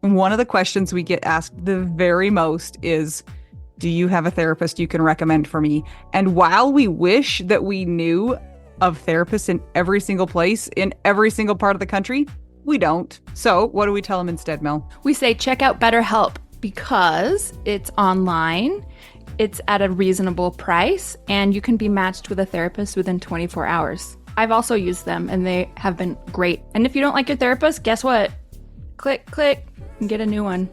One of the questions we get asked the very most is, do you have a therapist you can recommend for me? And while we wish that we knew of therapists in every single place, in every single part of the country, we don't. So what do we tell them instead, Mel? We say check out BetterHelp because it's online, it's at a reasonable price, and you can be matched with a therapist within 24 hours. I've also used them, and they have been great. And if you don't like your therapist, guess what? Click, and get a new one.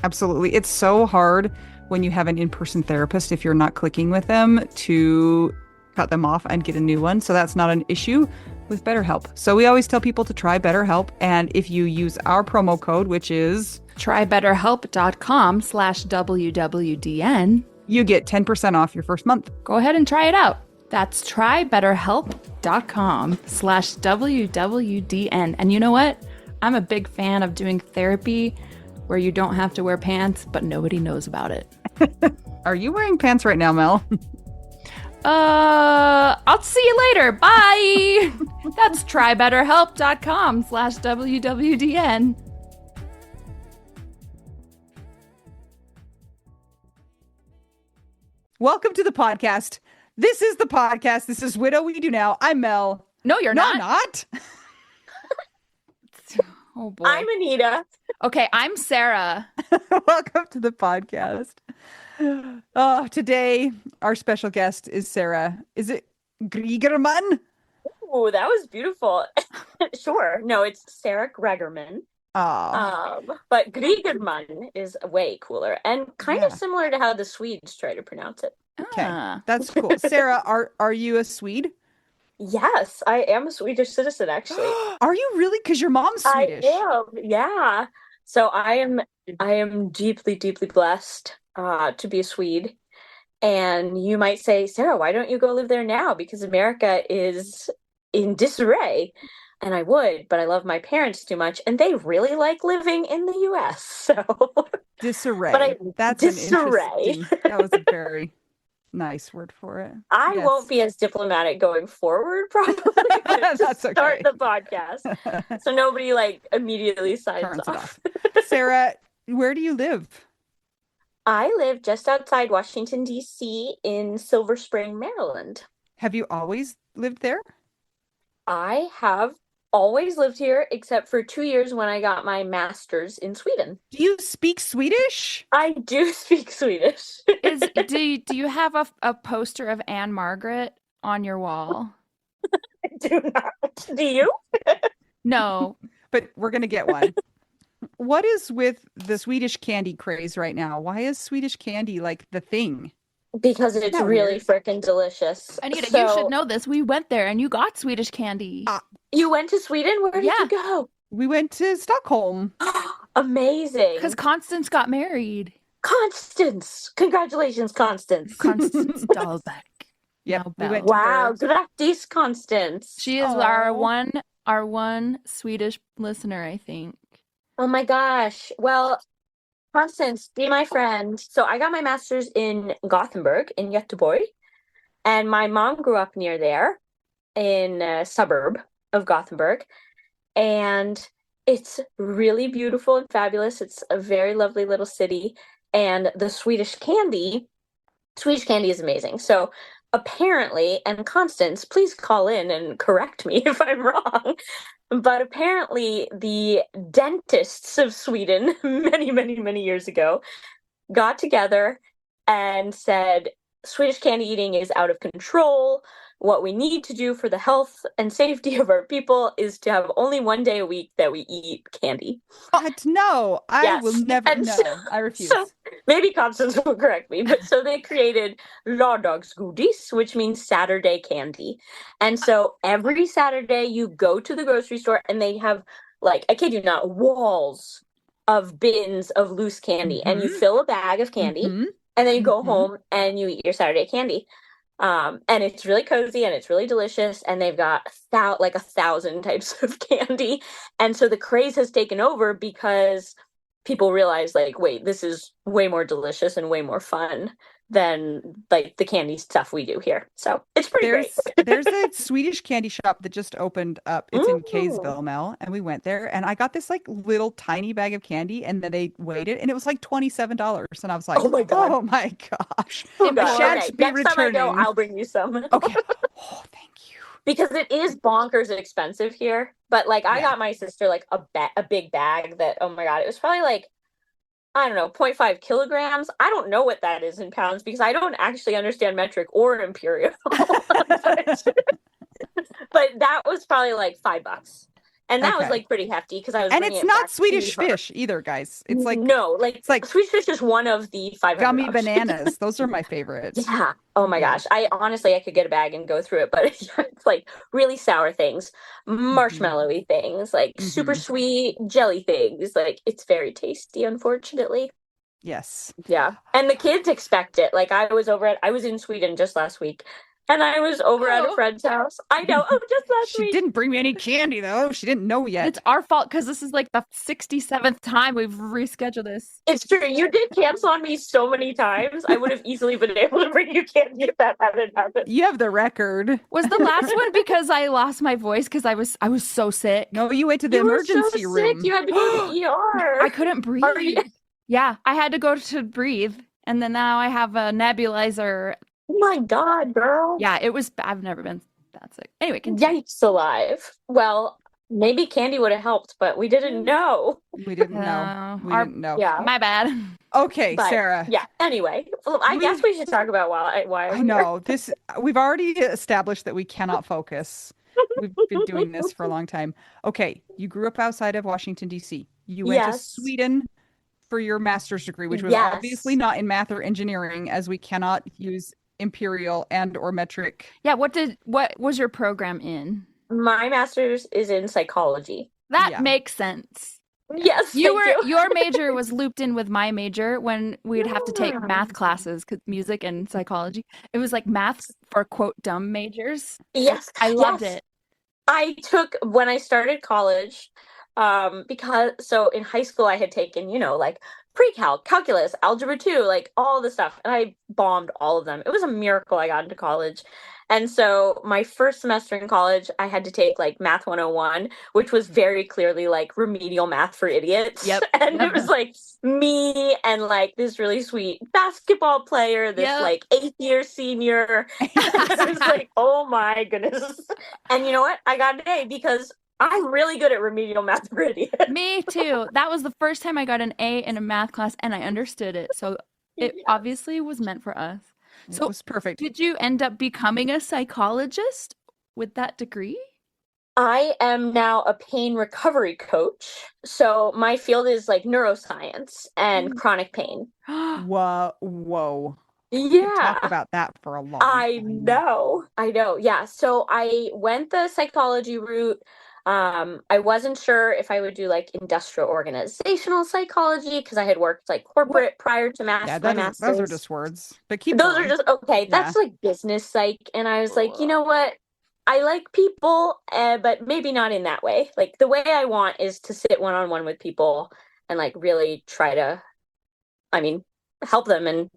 Absolutely. It's so hard when you have an in-person therapist, if you're not clicking with them, to cut them off and get a new one. So that's not an issue with BetterHelp. So we always tell people to try BetterHelp. And if you use our promo code, which is trybetterhelp.com/WWDN, you get 10% off your first month. Go ahead and try it out. That's trybetterhelp.com/WWDN. And you know what? I'm a big fan of doing therapy where you don't have to wear pants, but nobody knows about it. Are you wearing pants right now, Mel? I'll see you later. Bye. That's trybetterhelp.com/WWDN. Welcome to the podcast. This is the podcast. This is Widow We Do Now. I'm Mel. No, you're not. Not. Oh boy. I'm Anita. Okay, I'm Sarah. Welcome to the podcast. Today, our special guest is Sara. Is it Gregerman? Oh, that was beautiful. Sure. No, it's Sara Gregerman. But Gregerman is way cooler and kind of similar to how the Swedes try to pronounce it. Okay, that's cool. Sara, are you a Swede? Yes, I am a Swedish citizen, actually. Are you really? Because your mom's Swedish. I am, yeah. So I am deeply, deeply blessed to be a Swede. And you might say, Sara, why don't you go live there now? Because America is in disarray. And I would, but I love my parents too much, and they really like living in the U.S. So disarray. That's disarray. That was a very nice word for it. I won't be as diplomatic going forward, probably. That's okay. Start the podcast, so nobody immediately signs off. Sara, where do you live? I live just outside Washington, D.C. in Silver Spring, Maryland. Have you always lived there? I have always lived here except for 2 years when I got my master's in Sweden. Do you speak Swedish? I do speak Swedish. Do you have a poster of Anne Margaret on your wall? I do not. Do you? No. But we're going to get one. What is with the Swedish candy craze right now? Why is Swedish candy like the thing? Because it's really freaking delicious. Anita, you should know this. We went there and you got Swedish candy. You went to Sweden? Where did you go? We went to Stockholm. Amazing. Because Constance got married. Constance! Congratulations, Constance. Constance Dahlbeck. Yeah. Wow. Grattis, Constance. She is our one Swedish listener, I think. Oh my gosh. Well, Constance, be my friend. So I got my master's in Gothenburg, in Göteborg, and my mom grew up near there in a suburb of Gothenburg, and it's really beautiful and fabulous. It's a very lovely little city, and the Swedish candy is amazing. So apparently, and Constance, please call in and correct me if I'm wrong, but apparently the dentists of Sweden many, many, many years ago got together and said, Swedish candy eating is out of control. What we need to do for the health and safety of our people is to have only one day a week that we eat candy. No, I will never. No, I refuse. So maybe Constance will correct me, but so they created lördagsgodis, which means Saturday candy. And so every Saturday you go to the grocery store and they have, I kid you not, walls of bins of loose candy, and you fill a bag of candy, and then you go home and you eat your Saturday candy. And it's really cozy and it's really delicious, and they've got 1,000 types of candy. And so the craze has taken over because people realize, wait, this is way more delicious and way more fun than like the candy stuff we do here. So it's pretty great. There's a Swedish candy shop that just opened up. It's in Mm. Kaysville now, and we went there, and I got this like little tiny bag of candy, and then they weighed it, and it was like $27, and I was like, Oh my God. oh my gosh, Oh I God. shan't Okay. be Next time I go, returning. I'll bring you some. Okay. Oh, thank you. Because it is bonkers expensive here. But like I Yeah. got my sister like a big bag that, oh my God, it was probably like, I don't know, 0.5 kilograms. I don't know what that is in pounds because I don't actually understand metric or imperial. But that was probably like $5. And that was Okay. like pretty hefty because I was And bringing it's it not back to Swedish her. fish either, guys. No, like It's like Swedish fish is one of the gummy $500. bananas. Those are my favorite. Yeah. Oh my Yeah. gosh. I honestly I could get a bag and go through it, but it's like really sour things, Hmm. marshmallowy things, like super Hmm. sweet jelly things. Like it's very tasty, unfortunately. Yes. Yeah. And the kids expect it. Like I was in Sweden just last week and I was over at a Oh, friend's house. I know. Oh, just last She week. didn't bring me any candy though. She didn't know it's yet. our fault because this is like the 67th time we've rescheduled this. It's true. You did cancel on me so many times. I would have easily been able to bring you candy if that hadn't happened. You have the record. Was the last one because I lost my voice because I was so sick. No, you went to the You were so emergency sick. room. You had to go to the ER. I couldn't breathe. Are you? Yeah, I had to go to breathe, and then now I have a nebulizer. Oh my God, girl. Yeah, it was. I've never been that sick. Anyway, continue. Yikes alive. Well, maybe candy would have helped, but we didn't know. We didn't know. We Our didn't know. Yeah. my bad. Okay, But Sarah. yeah. Anyway, well, I guess we should talk about why I I'm here. know this. We've already established that we cannot focus. We've been doing this for a long time. Okay, you grew up outside of Washington, D.C. You went to Yes. Sweden for your master's degree, which was obviously Yes. not in math or engineering, as we cannot use imperial and or metric. Yeah, what was your program in? My master's is in psychology. That Yeah. makes sense. Yes, You thank were you. your major was looped in with my major when we'd have to take Yeah. math classes, 'cause music and psychology. It was like math for quote dumb majors. Yes. I loved Yes. it. I took when I started college, because so in high school I had taken, like pre-calc, calculus, algebra 2, like all the stuff, and I bombed all of them. It was a miracle I got into college. And so my first semester in college, I had to take like Math 101, which was very clearly like remedial math for idiots. Yep. And it was like me and like this really sweet basketball player, this Yep. like 8th-year senior. I was like, oh my goodness. And you know what? I got an A because I'm really good at remedial math for idiots. Me too. That was the first time I got an A in a math class and I understood it. So it Yeah. obviously was meant for us. It So was perfect. did you end up becoming a psychologist with that degree? I am now a pain recovery coach. So my field is like neuroscience and chronic pain. Whoa, whoa. We could talk Yeah. about that for a long I time. know. I know. Yeah. So I went the psychology route. I wasn't sure if I would do like industrial organizational psychology because I had worked like corporate prior to Yeah, my those are master's. just words. But keep Those are going. just okay. Yeah. That's like business psych. And I was like, you know what? I like people, but maybe not in that way. Like the way I want is to sit one-on-one with people and like really try to, I mean, help them and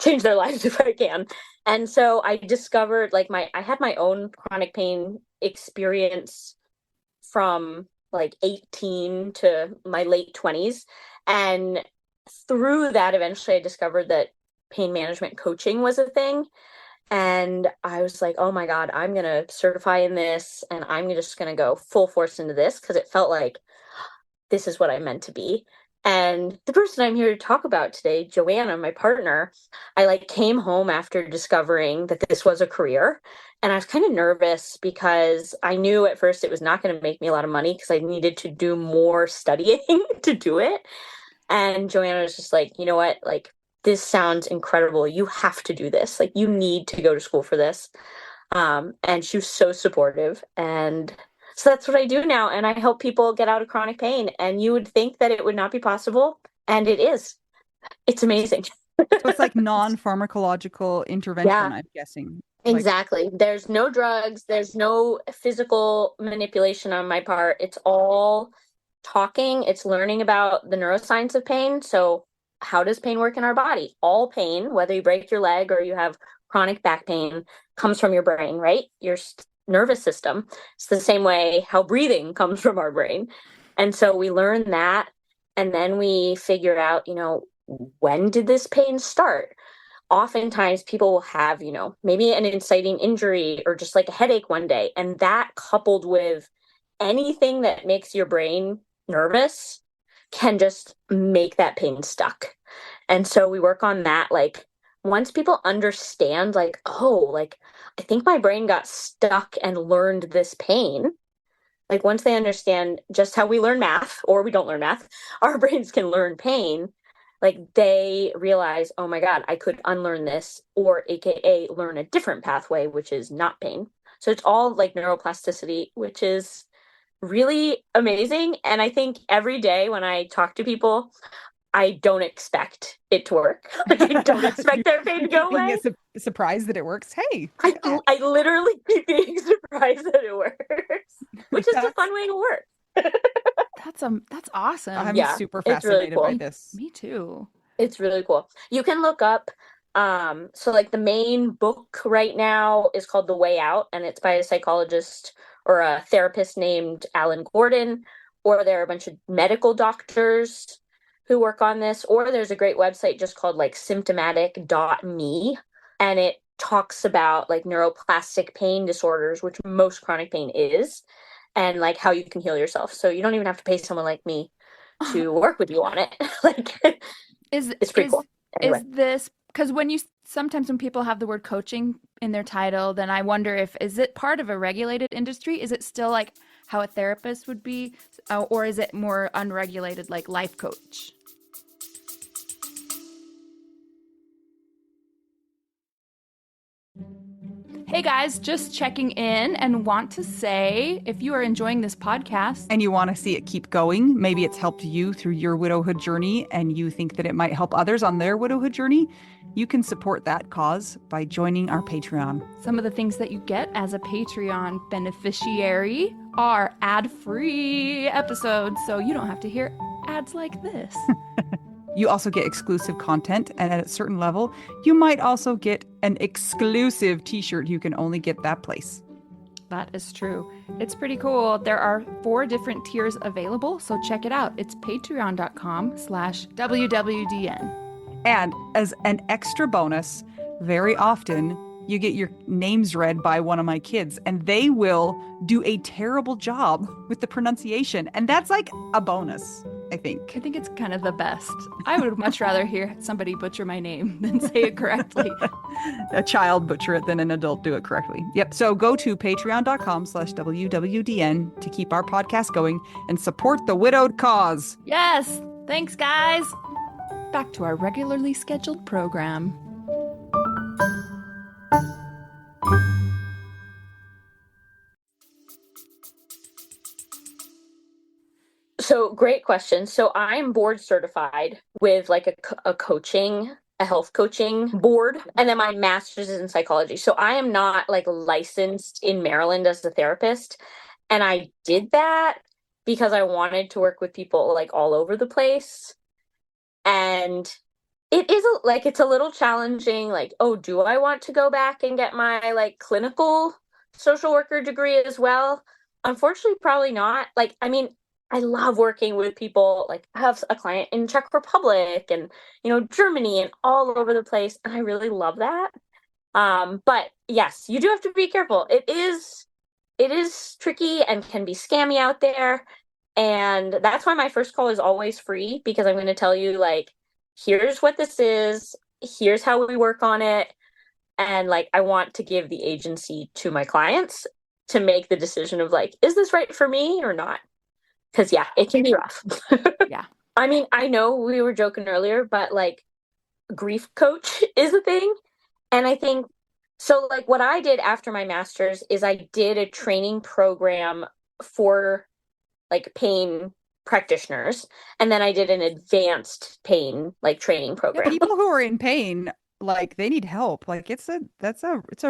change their lives if I can. And so I discovered like I had my own chronic pain experience from like 18 to my late 20s. And through that, eventually I discovered that pain management coaching was a thing. And I was like, oh my God, I'm going to certify in this and I'm just going to go full force into this because it felt like this is what I meant to be. And the person I'm here to talk about today, Joanna, my partner, I like came home after discovering that this was a career. And I was kind of nervous because I knew at first it was not going to make me a lot of money because I needed to do more studying to do it. And Joanna was just like, you know what? Like, this sounds incredible. You have to do this. Like, you need to go to school for this. And she was so supportive. And so that's what I do now. And I help people get out of chronic pain. And you would think that it would not be possible. And it is. It's amazing. So it's like non-pharmacological intervention, Yeah. I'm guessing. Exactly. There's no drugs. There's no physical manipulation on my part. It's all talking. It's learning about the neuroscience of pain. So how does pain work in our body? All pain, whether you break your leg or you have chronic back pain, comes from your brain, right? Your nervous system. It's the same way how breathing comes from our brain. And so we learn that, and then we figure out, when did this pain start? Oftentimes people will have, maybe an inciting injury or just like a headache one day. And that coupled with anything that makes your brain nervous can just make that pain stuck. And so we work on that. Like once people understand, like, oh, like I think my brain got stuck and learned this pain. Like once they understand just how we learn math, or we don't learn math, our brains can learn pain. Like they realize, oh my God, I could unlearn this, or AKA learn a different pathway, which is not pain. So it's all like neuroplasticity, which is really amazing. And I think every day when I talk to people, I don't expect it to work. Like I don't expect their pain to go Being away. surprised that it works. Hey, I literally keep being surprised that it works, which is a that's, fun way to work. That's awesome. I'm Yeah, super it's really fascinated cool. by this. Me too. It's really cool. You can look up, so like the main book right now is called The Way Out, and it's by a psychologist or a therapist named Alan Gordon, or there are a bunch of medical doctors who work on this, or there's a great website just called like symptomatic.me, and it talks about like neuroplastic pain disorders, which most chronic pain is, and like how you can heal yourself. So you don't even have to pay someone like me to work with you on it. Like Is it's pretty cool. Anyway. is this because when you sometimes when people have the word coaching in their title, then I wonder if is it part of a regulated industry? Is it still like how a therapist would be, or is it more unregulated like life coach? Hey guys, just checking in and want to say if you are enjoying this podcast And you want to see it keep going, maybe it's helped you through your widowhood journey and you think that it might help others on their widowhood journey, you can support that cause by joining our Patreon. some of the things that you get as a Patreon beneficiary are ad-free episodes, so you don't have to hear ads like this. You also get exclusive content, and at a certain level, you might also get an exclusive t-shirt you can only get that place. That is true. It's pretty cool. There are 4 different tiers available, so check it out. It's patreon.com/WWDN. And as an extra bonus, very often you get your names read by one of my kids, and they will do a terrible job with the pronunciation. And that's like a bonus, I think. I think it's kind of the best. I would much rather hear somebody butcher my name than say it correctly. A child butcher it than an adult do it correctly. Yep. So go to patreon.com/WWDN to keep our podcast going and support the widowed cause. Yes! Thanks, guys! Back to our regularly scheduled program. So great question. So I'm board certified with like a health coaching board, and then my master's is in psychology. So I am not like licensed in Maryland as a therapist. And I did that because I wanted to work with people like all over the place. And it is like it's a little challenging, like, oh, do I want to go back and get my like clinical social worker degree as well? Unfortunately, probably not. Like, I mean, I love working with people. Like, I have a client in Czech Republic and, Germany and all over the place. And I really love that. But yes, you do have to be careful. It is tricky and can be scammy out there. And that's why my first call is always free, because I'm going to tell you, like, here's what this is, here's how we work on it. And like, I want to give the agency to my clients to make the decision of like, is this right for me or not? Because yeah, it can be rough. Yeah. I mean, I know we were joking earlier, but like grief coach is a thing. And I think so, like, what I did after my master's is I did a training program for like pain practitioners, and then I did an advanced pain like training Yeah, program. people who are in pain, like they need help. Like it's a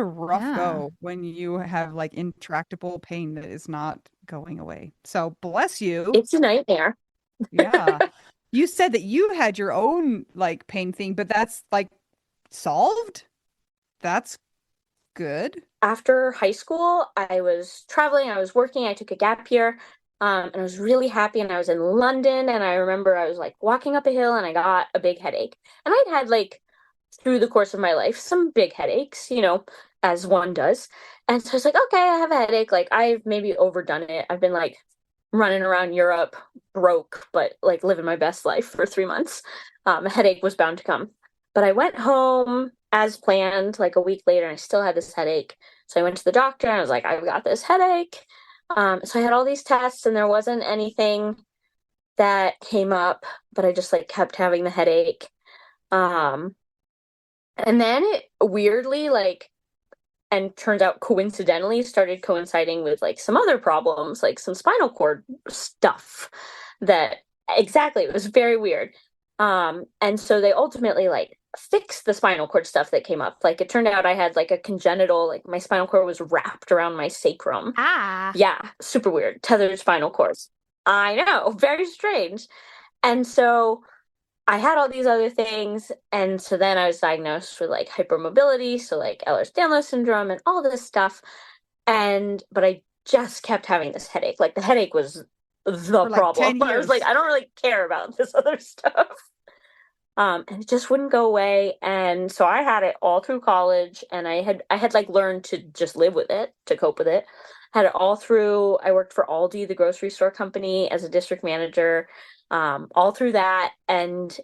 rough Yeah. go when you have like intractable pain that is not going away. So bless you. It's a nightmare. Yeah. You said that you had your own like pain thing, but that's like solved? That's good. After high school, I was traveling, I was working, I took a gap year, and I was really happy. And I was in London, and I remember I was like walking up a hill and I got a big headache. And I'd had like through the course of my life some big headaches, as one does. And so I was like, okay, I have a headache. Like I've maybe overdone it. I've been like running around Europe broke, but like living my best life for 3 months. A headache was bound to come. But I went home as planned like a week later and I still had this headache. So I went to the doctor and I was like, I've got this headache. So I had all these tests and there wasn't anything that came up, but I just like kept having the headache. Um, and then it weirdly, like, and turns out coincidentally started coinciding with like some other problems, like some spinal cord stuff that exactly, it was very weird. And so they ultimately like fixed the spinal cord stuff that came up. Like it turned out I had like a congenital, like my spinal cord was wrapped around my sacrum. Ah. Yeah, super weird. Tethered spinal cords. I know, very strange. And so I had all these other things. And so then I was diagnosed with like hypermobility, so like Ehlers-Danlos syndrome and all this stuff. But I just kept having this headache. Like the headache was the For like problem. 10 I was like, years. I don't really care about this other stuff. And it just wouldn't go away. And so I had it all through college and I had like learned to just live with it, to cope with it. Had it all through, I worked for Aldi, the grocery store company, as a district manager, all through that. And,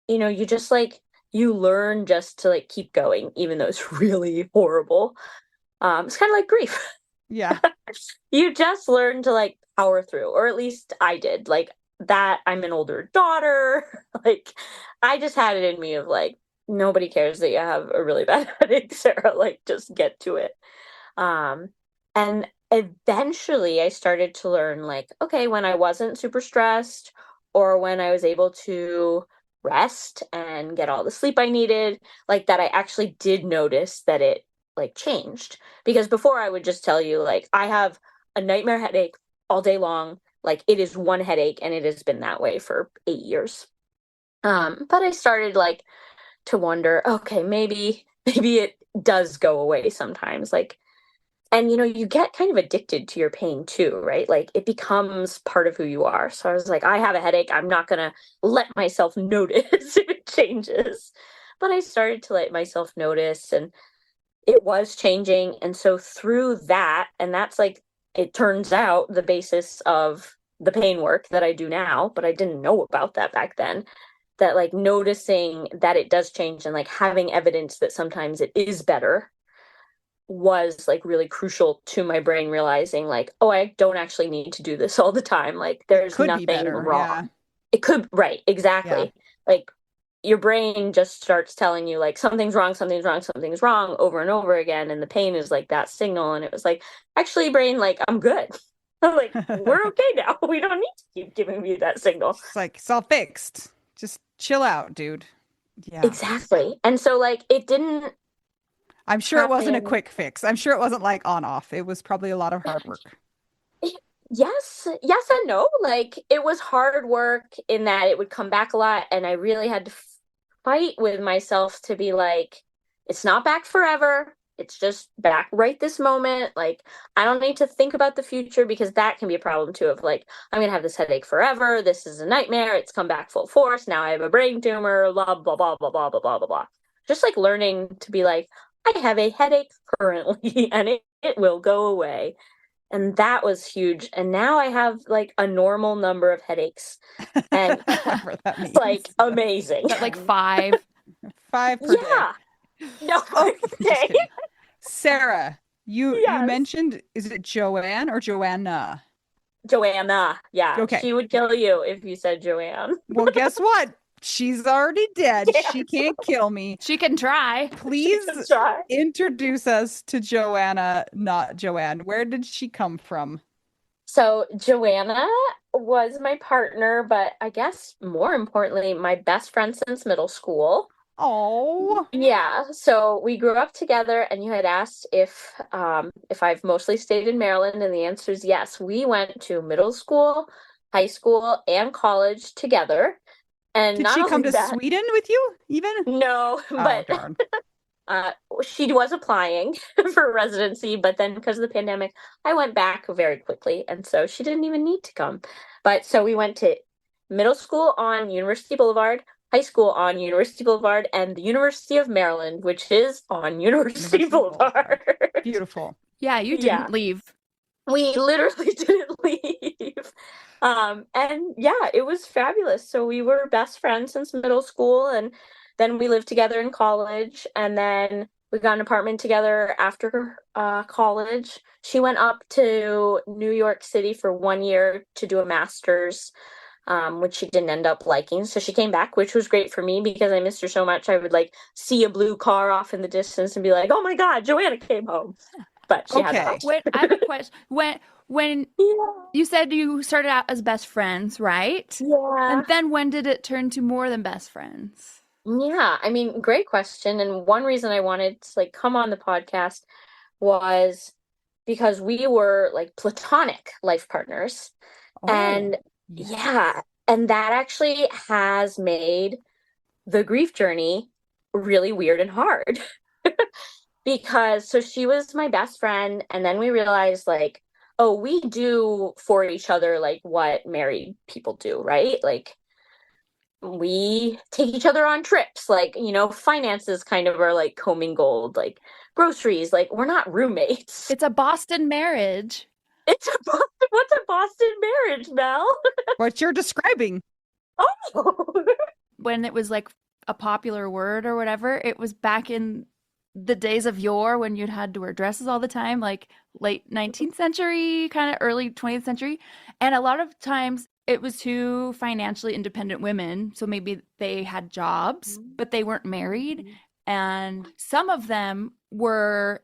you just like, you learn just to like keep going, even though it's really horrible. It's kind of like grief. Yeah. You just learn to like power through, or at least I did. Like that, I'm an older daughter. Like I just had it in me of like, nobody cares that you have a really bad headache, Sarah. Like just get to it. Um, and eventually I started to learn like, okay, when I wasn't super stressed or when I was able to rest and get all the sleep I needed, like that I actually did notice that it like changed. Because before I would just tell you like I have a nightmare headache all day long. Like it is one headache and it has been that way for 8 years. But I started like to wonder, okay, maybe it does go away sometimes. Like, and you get kind of addicted to your pain too, right? Like it becomes part of who you are. So I was like, I have a headache. I'm not gonna let myself notice if it changes. But I started to let myself notice and it was changing. And so through that, and that's like, it turns out the basis of the pain work that I do now, but I didn't know about that back then. That like noticing that it does change and like having evidence that sometimes it is better was like really crucial to my brain realizing like, oh, I don't actually need to do this all the time. Like It there's could be nothing better. Yeah. wrong. It could, right, Yeah. exactly. Like your brain just starts telling you like something's wrong, something's wrong, something's wrong over and over again. And the pain is like that signal. And it was like, actually, brain, like I'm good. Like we're okay now. We don't need to keep giving me that signal. It's like it's all fixed. Just chill out, dude. Yeah. Exactly. And so like it didn't I'm sure it wasn't a happen. quick fix. I'm sure it wasn't like on off. It was probably a lot of hard work. Yes and no. Like it was hard work in that it would come back a lot, and I really had to fight with myself to be like, it's not back forever. It's just back right this moment. Like I don't need to think about the future because that can be a problem too. Of like, I'm gonna have this headache forever. This is a nightmare. It's come back full force. Now I have a brain tumor. Blah blah blah blah blah blah blah blah blah. Just like learning to be like, I have a headache currently, and it will go away, and that was huge. And now I have like a normal number of headaches, and Whatever that it's like means. amazing. Is that like 5? 5 per day. Yeah. No, Oh, just okay. kidding. Sarah, you Yes. mentioned, is it Joanne or Joanna? Joanna. Yeah. Okay. She would kill you if you said Joanne. Well, guess what? She's already dead. She Yes. can't kill me. She can try. She Please could try. introduce us to Joanna, not Joanne. Where did she come from? So Joanna was my partner, but I guess more importantly, my best friend since middle school. Oh, Yeah, so we grew up together, and you had asked if I've mostly stayed in Maryland, and the answer is yes. We went to middle school, high school, and college together, And Did not she come only to that, Sweden with you even? no, Oh, but darn. uh, she was applying for residency, but then because of the pandemic, I went back very quickly, and so she didn't even need to come. But so we went to middle school on University Boulevard, high school on University Boulevard, and the University of Maryland, which is on University University Boulevard. Boulevard. Beautiful. Yeah, you Yeah, didn't leave. we literally didn't leave. And yeah, it was fabulous. So we were best friends since middle school, and then we lived together in college, and then we got an apartment together after college. She went up to New York City for 1 year to do a master's, which she didn't end up liking. So she came back, which was great for me because I missed her so much. I would like see a blue car off in the distance and be like, "Oh my God, Joanna came home." But she had Okay. left. Wait, I have a question. When Yeah. you said you started out as best friends, right? Yeah. And then when did it turn to more than best friends? Yeah, I mean, great question. And one reason I wanted to like come on the podcast was because we were like platonic life partners. Oh, And yes. yeah, and that actually has made the grief journey really weird and hard. Because so she was my best friend, and then we realized like, oh, we do for each other like what married people do, right? Like we take each other on trips, like, finances kind of are like commingled, like groceries, like we're not roommates. It's a Boston marriage. It's a Boston, what's a Boston marriage, Mel? What you're describing. Oh, When it was like a popular word or whatever, it was back in the days of yore when you'd had to wear dresses all the time, like late 19th century, kind of early 20th century. And a lot of times it was two financially independent women. So maybe they had jobs, but they weren't married. And some of them were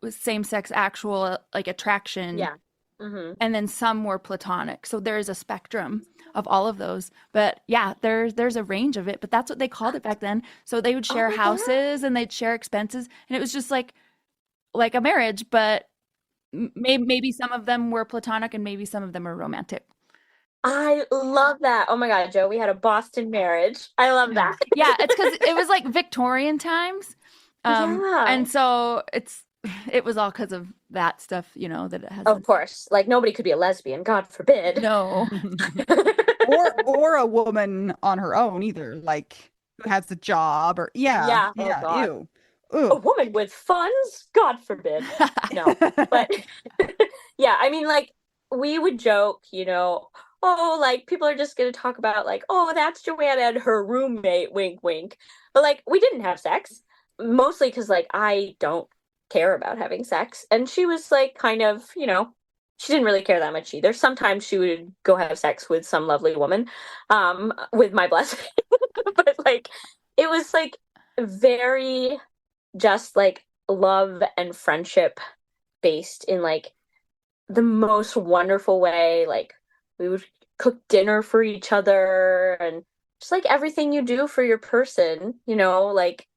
same sex actual, like attraction, yeah. Hmm. and then some were platonic. So there is a spectrum of all of those. But yeah, there's a range of it, but that's what they called it back then. So they would Oh share my God. houses and they'd share expenses, and it was just like a marriage, but maybe some of them were platonic and maybe some of them were romantic. I love that. Oh my God, Joe, we had a Boston marriage. I love that. Yeah, it's because it was like Victorian times. Yeah. And so it was all because of that stuff, that it Of hasn't. course. Like nobody could be a lesbian, God forbid. No. Or a woman on her own either, like who has a job or yeah, Yeah. Oh yeah, God. ew. A Ooh. woman with funds? God forbid. No. But yeah, I mean, like, we would joke, oh, like, people are just going to talk about, like, oh, that's Joanna and her roommate, wink, wink. But, like, we didn't have sex, mostly because, like, I don't care about having sex. And she was, like, kind of, she didn't really care that much either. Sometimes she would go have sex with some lovely woman, with my blessing. But, like, it was, like, very just, like, love and friendship based in, like, the most wonderful way. Like we would cook dinner for each other and just like everything you do for your person, like.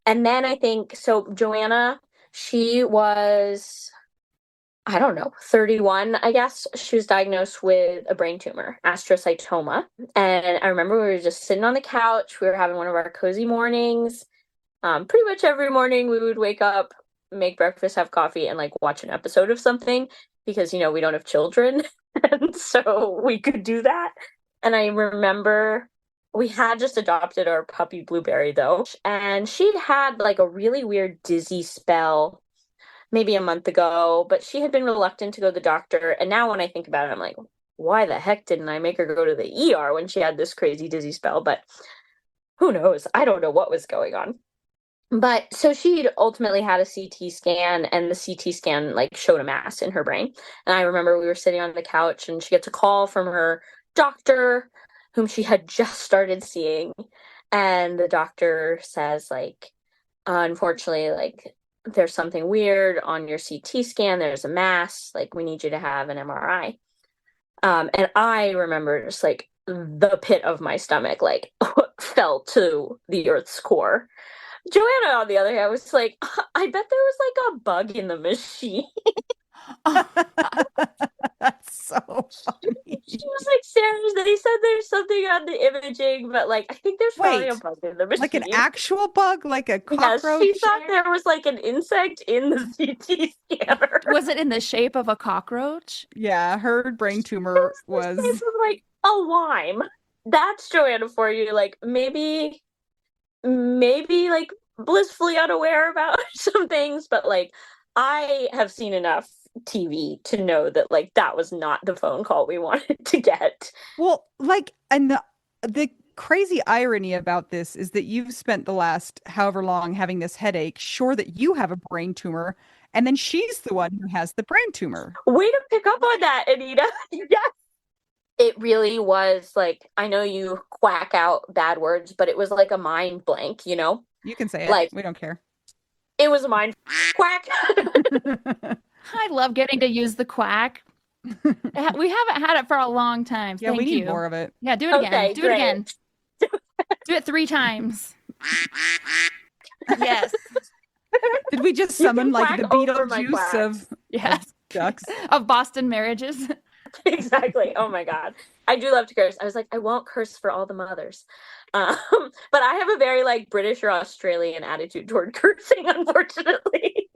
And then I think so Joanna, she was, I don't know, 31, I guess. She was diagnosed with a brain tumor, astrocytoma. And I remember we were just sitting on the couch, we were having one of our cozy mornings. Pretty much every morning we would wake up, make breakfast, have coffee, and like watch an episode of something because, we don't have children. And so we could do that. And I remember we had just adopted our puppy Blueberry though. And she'd had like a really weird dizzy spell maybe a month ago, but she had been reluctant to go to the doctor. And now when I think about it, I'm like, why the heck didn't I make her go to the ER when she had this crazy dizzy spell? But who knows? I don't know what was going on. But so she'd ultimately had a CT scan, and the CT scan like showed a mass in her brain. And I remember we were sitting on the couch and she gets a call from her doctor, whom she had just started seeing. And the doctor says, like, unfortunately, like, there's something weird on your CT scan. There's a mass. Like, we need you to have an MRI. And I remember just like the pit of my stomach, like, fell to the earth's core. Joanna, on the other hand, was like, I bet there was like a bug in the machine. Oh, That's so funny. She was like, Sarah, they said there's something on the imaging, but like, I think there's probably a Wait, bug in the like an machine. actual bug, like a Yes, she cockroach? thought there was like an insect in the CT scanner. was it in the shape of a cockroach? Yeah, her brain It tumor was the shape was. of like a lime. That's Joanna for you. Like maybe like blissfully unaware about some things, but like I have seen enough TV to know that like that was not the phone call we wanted to get. Well, like, and the crazy irony about this is that you've spent the last however long having this headache, sure that you have a brain tumor, and then she's the one who has the brain tumor. Way to pick up on that, Anita. Yes. It really was like, I know you quack out bad words, but it was like a mind blank, you know? You can say it. Like We don't care. it was a mind quack. I love getting to use the quack. We haven't had it for a long time. Yeah, we Thank need you. more of it. Yeah, do it again. Okay, Do it great. again. Do it 3 times. Yes. Did we just You can summon like quack the over my Beetlejuice quacks. of Yes. ducks? Of Boston marriages. Exactly. Oh my God. I do love to curse. I was like, I won't curse for all the mothers. Um, but I have a very like British or Australian attitude toward cursing, unfortunately.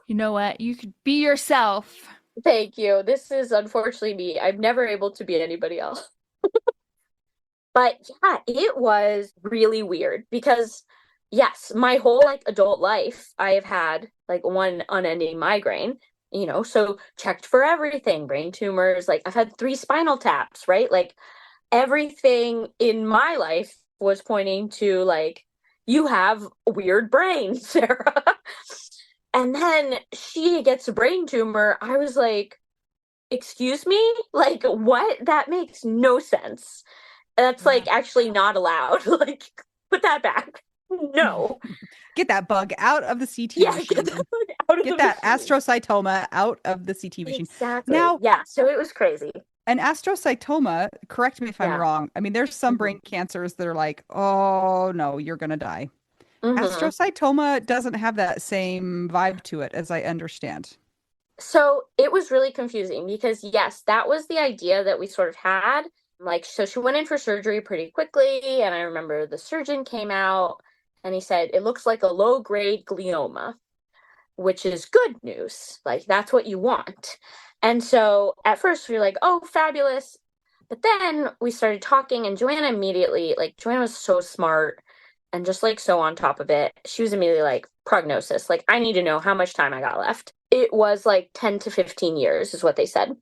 You know what? You could be yourself. Thank you. This is unfortunately me. I'm never able to be anybody else. But yeah, it was really weird because yes, my whole like adult life, I have had like one unending migraine, you know, so checked for everything, brain tumors, like I've had 3 spinal taps, right? Like everything in my life was pointing to like you have a weird brain, Sarah. And then she gets a brain tumor. I was like, excuse me? Like what? That makes no sense. That's like actually not allowed. Like put that back. No. Get that bug out of the CT Yeah, get machine. that bug out of Get the that machine. astrocytoma out of the CT machine. Exactly. Now, Yeah. So it was crazy. an astrocytoma, correct me if I'm Yeah. wrong. I mean, there's some hmm brain cancers that are like, oh no, you're gonna die. hmm Astrocytoma doesn't have that same vibe to it, as I understand. So it was really confusing because yes, that was the idea that we sort of had. Like, so she went in for surgery pretty quickly, and I remember the surgeon came out and he said, it looks like a low-grade glioma, which is good news. Like, that's what you want. And so at first we were like, oh, fabulous. But then we started talking, and Joanna immediately, like, Joanna was so smart and just like so on top of it. She was immediately like, prognosis. Like, I need to know how much time I got left. It was like 10 to 15 years, is what they said,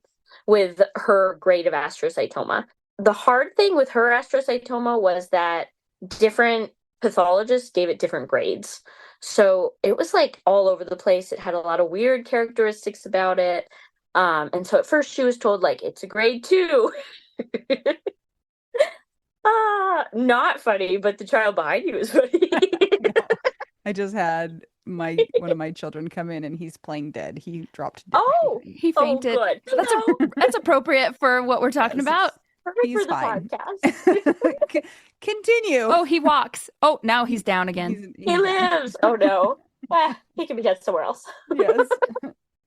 with her grade of astrocytoma. The hard thing with her astrocytoma was that different pathologists gave it different grades. So it was like all over the place. It had a lot of weird characteristics about it. And so at first she was told like it's a grade 2. Not funny, but the child behind you is funny. No, I just had my one of my children come in and he's playing dead. He dropped dead. Oh, He oh, fainted. good. That's No, that's appropriate for what we're talking Yes, about. perfect he's for the fine. podcast. Continue. Oh, he walks. Oh, now he's down again. He He's down. lives. Oh no. He can be kept somewhere else. Yes.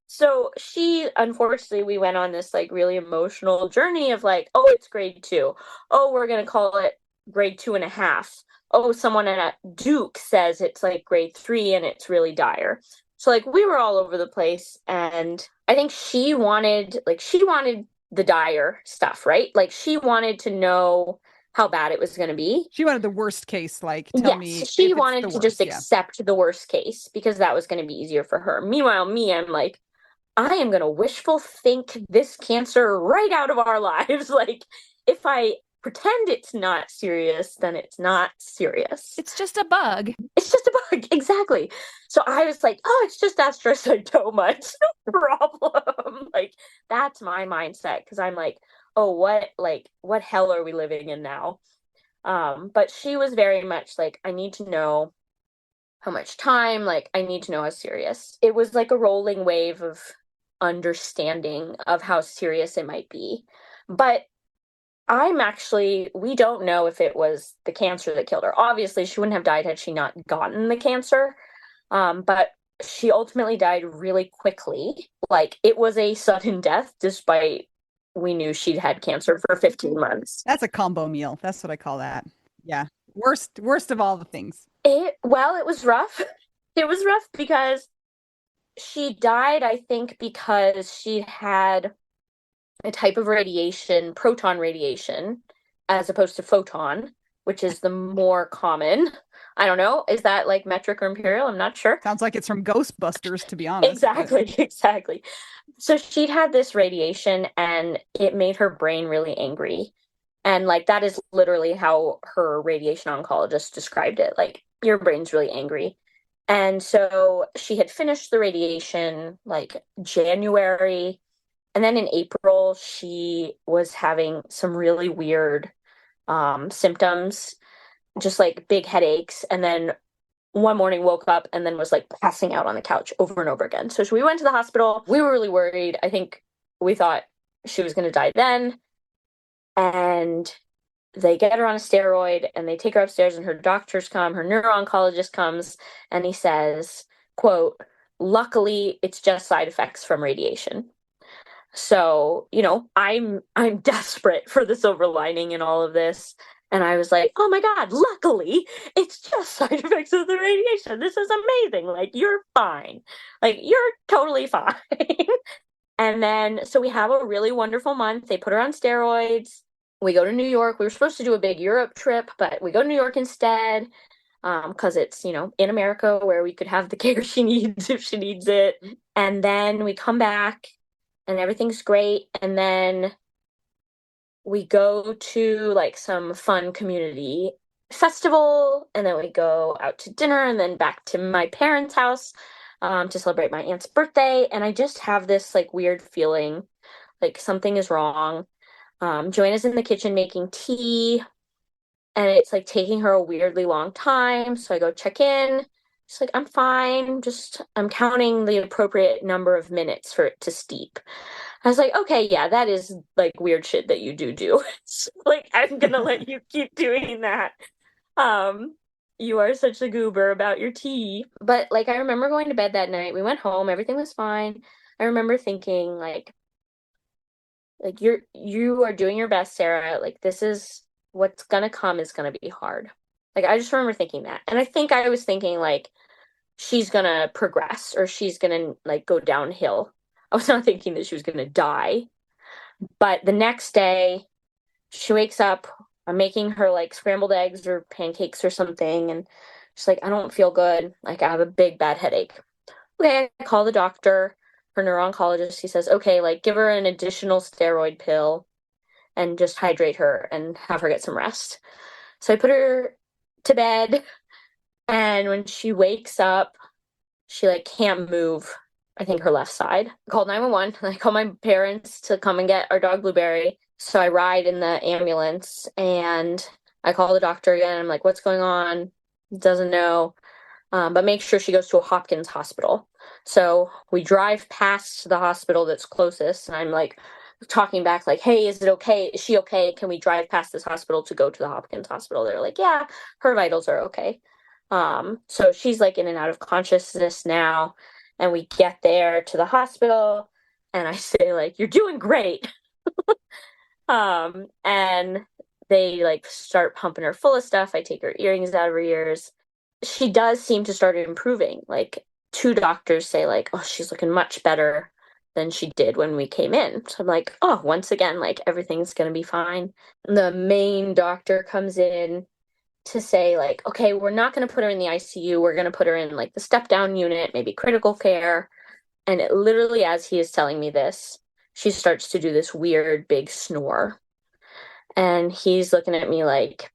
So she, unfortunately, we went on this like really emotional journey of like, oh, it's grade 2. Oh, we're gonna call it grade 2.5. Oh, someone at Duke says it's like grade 3 and it's really dire. So like we were all over the place, and I think she wanted the dire stuff, right? Like she wanted to know how bad it was gonna be. She wanted the worst case, like tell me Yes, she if it's wanted the to just worst. Yeah. accept the worst case because that was going to be easier for her. Meanwhile, me, I'm like, I am going to wishful think this cancer right out of our lives. Like, if I pretend it's not serious, then it's not serious. It's just a bug. It's just a bug. Exactly. So I was like, oh, it's just astrocytoma. It's no problem. Like, that's my mindset because I'm like, oh, what hell are we living in now? But she was very much like, I need to know how much time, like, I need to know how serious. It was like a rolling wave of understanding of how serious it might be. But we don't know if it was the cancer that killed her. Obviously, she wouldn't have died had she not gotten the cancer. But she ultimately died really quickly. Like, it was a sudden death, despite we knew she'd had cancer for 15 months. That's a combo meal. That's what I call that. Yeah. Worst of all the things. It was rough. It was rough because she died, I think, because she had a type of radiation, proton radiation, as opposed to photon, which is the more common. I don't know. Is that like metric or imperial? I'm not sure. Sounds like it's from Ghostbusters, to be honest. But Exactly, exactly. So she'd had this radiation and it made her brain really angry. And like that is literally how her radiation oncologist described it. Like, your brain's really angry. And so she had finished the radiation like January. And then in April, she was having some really weird symptoms, just like big headaches. And then one morning woke up and then was like passing out on the couch over and over again. So we went to the hospital. We were really worried. I think we thought she was going to die then. And they get her on a steroid and they take her upstairs and her doctors come, her neuro-oncologist comes, and he says, quote, luckily it's just side effects from radiation. So, I'm desperate for the silver lining in all of this. And I was like, oh my God, luckily it's just side effects of the radiation. This is amazing. Like, you're fine. Like, you're totally fine. And then, so we have a really wonderful month. They put her on steroids. We go to New York. We were supposed to do a big Europe trip, but we go to New York instead because it's, in America where we could have the care she needs if she needs it. And then we come back and everything's great. And then we go to like some fun community festival, and then we go out to dinner and then back to my parents' house to celebrate my aunt's birthday. And I just have this like weird feeling like something is wrong. Joanna's in the kitchen making tea, and it's like taking her a weirdly long time. So I go check in. She's like, I'm fine. I'm counting the appropriate number of minutes for it to steep. I was like, okay, yeah, that is like weird shit that you do. So, like, I'm gonna let you keep doing that. Um, you are such a goober about your tea. But like, I remember going to bed that night. We went home, everything was fine. I remember thinking like you are doing your best, Sarah. Like, this is what's gonna come is gonna be hard. Like, I just remember thinking that. And I think I was thinking like she's gonna progress or she's gonna like go downhill. I was not thinking that she was gonna die. But the next day she wakes up, I'm making her like scrambled eggs or pancakes or something, and she's like, I don't feel good. Like, I have a big bad headache. Okay, I call the doctor, her neuro-oncologist. He says, okay, like, give her an additional steroid pill and just hydrate her and have her get some rest. So I put her to bed, and when she wakes up, she like can't move, I think, her left side. I called 911. I called my parents to come and get our dog Blueberry. So I ride in the ambulance and I call the doctor again. I'm like, what's going on? Doesn't know. But make sure she goes to a Hopkins hospital. So we drive past the hospital that's closest, and I'm like talking back, like, hey, is it okay? Is she okay? Can we drive past this hospital to go to the Hopkins hospital? They're like, yeah, her vitals are okay. So she's like in and out of consciousness now. And we get there to the hospital, and I say, like, you're doing great. And they like start pumping her full of stuff. I take her earrings out of her ears. She does seem to start improving. Like, two doctors say like, oh, she's looking much better than she did when we came in. So I'm like, oh, once again, like, everything's gonna be fine. The main doctor comes in to say like, okay, we're not gonna put her in the ICU. We're gonna put her in like the step down unit, maybe critical care. And it, literally, as he is telling me this, she starts to do this weird big snore. And he's looking at me like,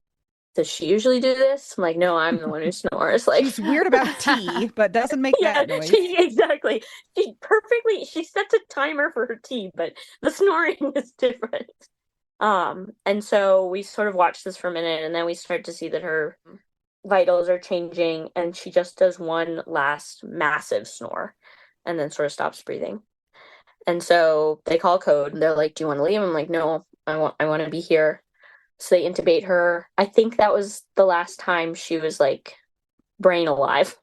does she usually do this? I'm like, no, I'm the one who snores. Like, she's weird about tea, but doesn't make yeah, that noise. exactly. She sets a timer for her tea, but the snoring is different. And so we sort of watch this for a minute, and then we start to see that her vitals are changing, and she just does one last massive snore and then sort of stops breathing. And so they call code, and they're like, do you want to leave? I'm like, no, I want to be here. So they intubate her. I think that was the last time she was like brain alive.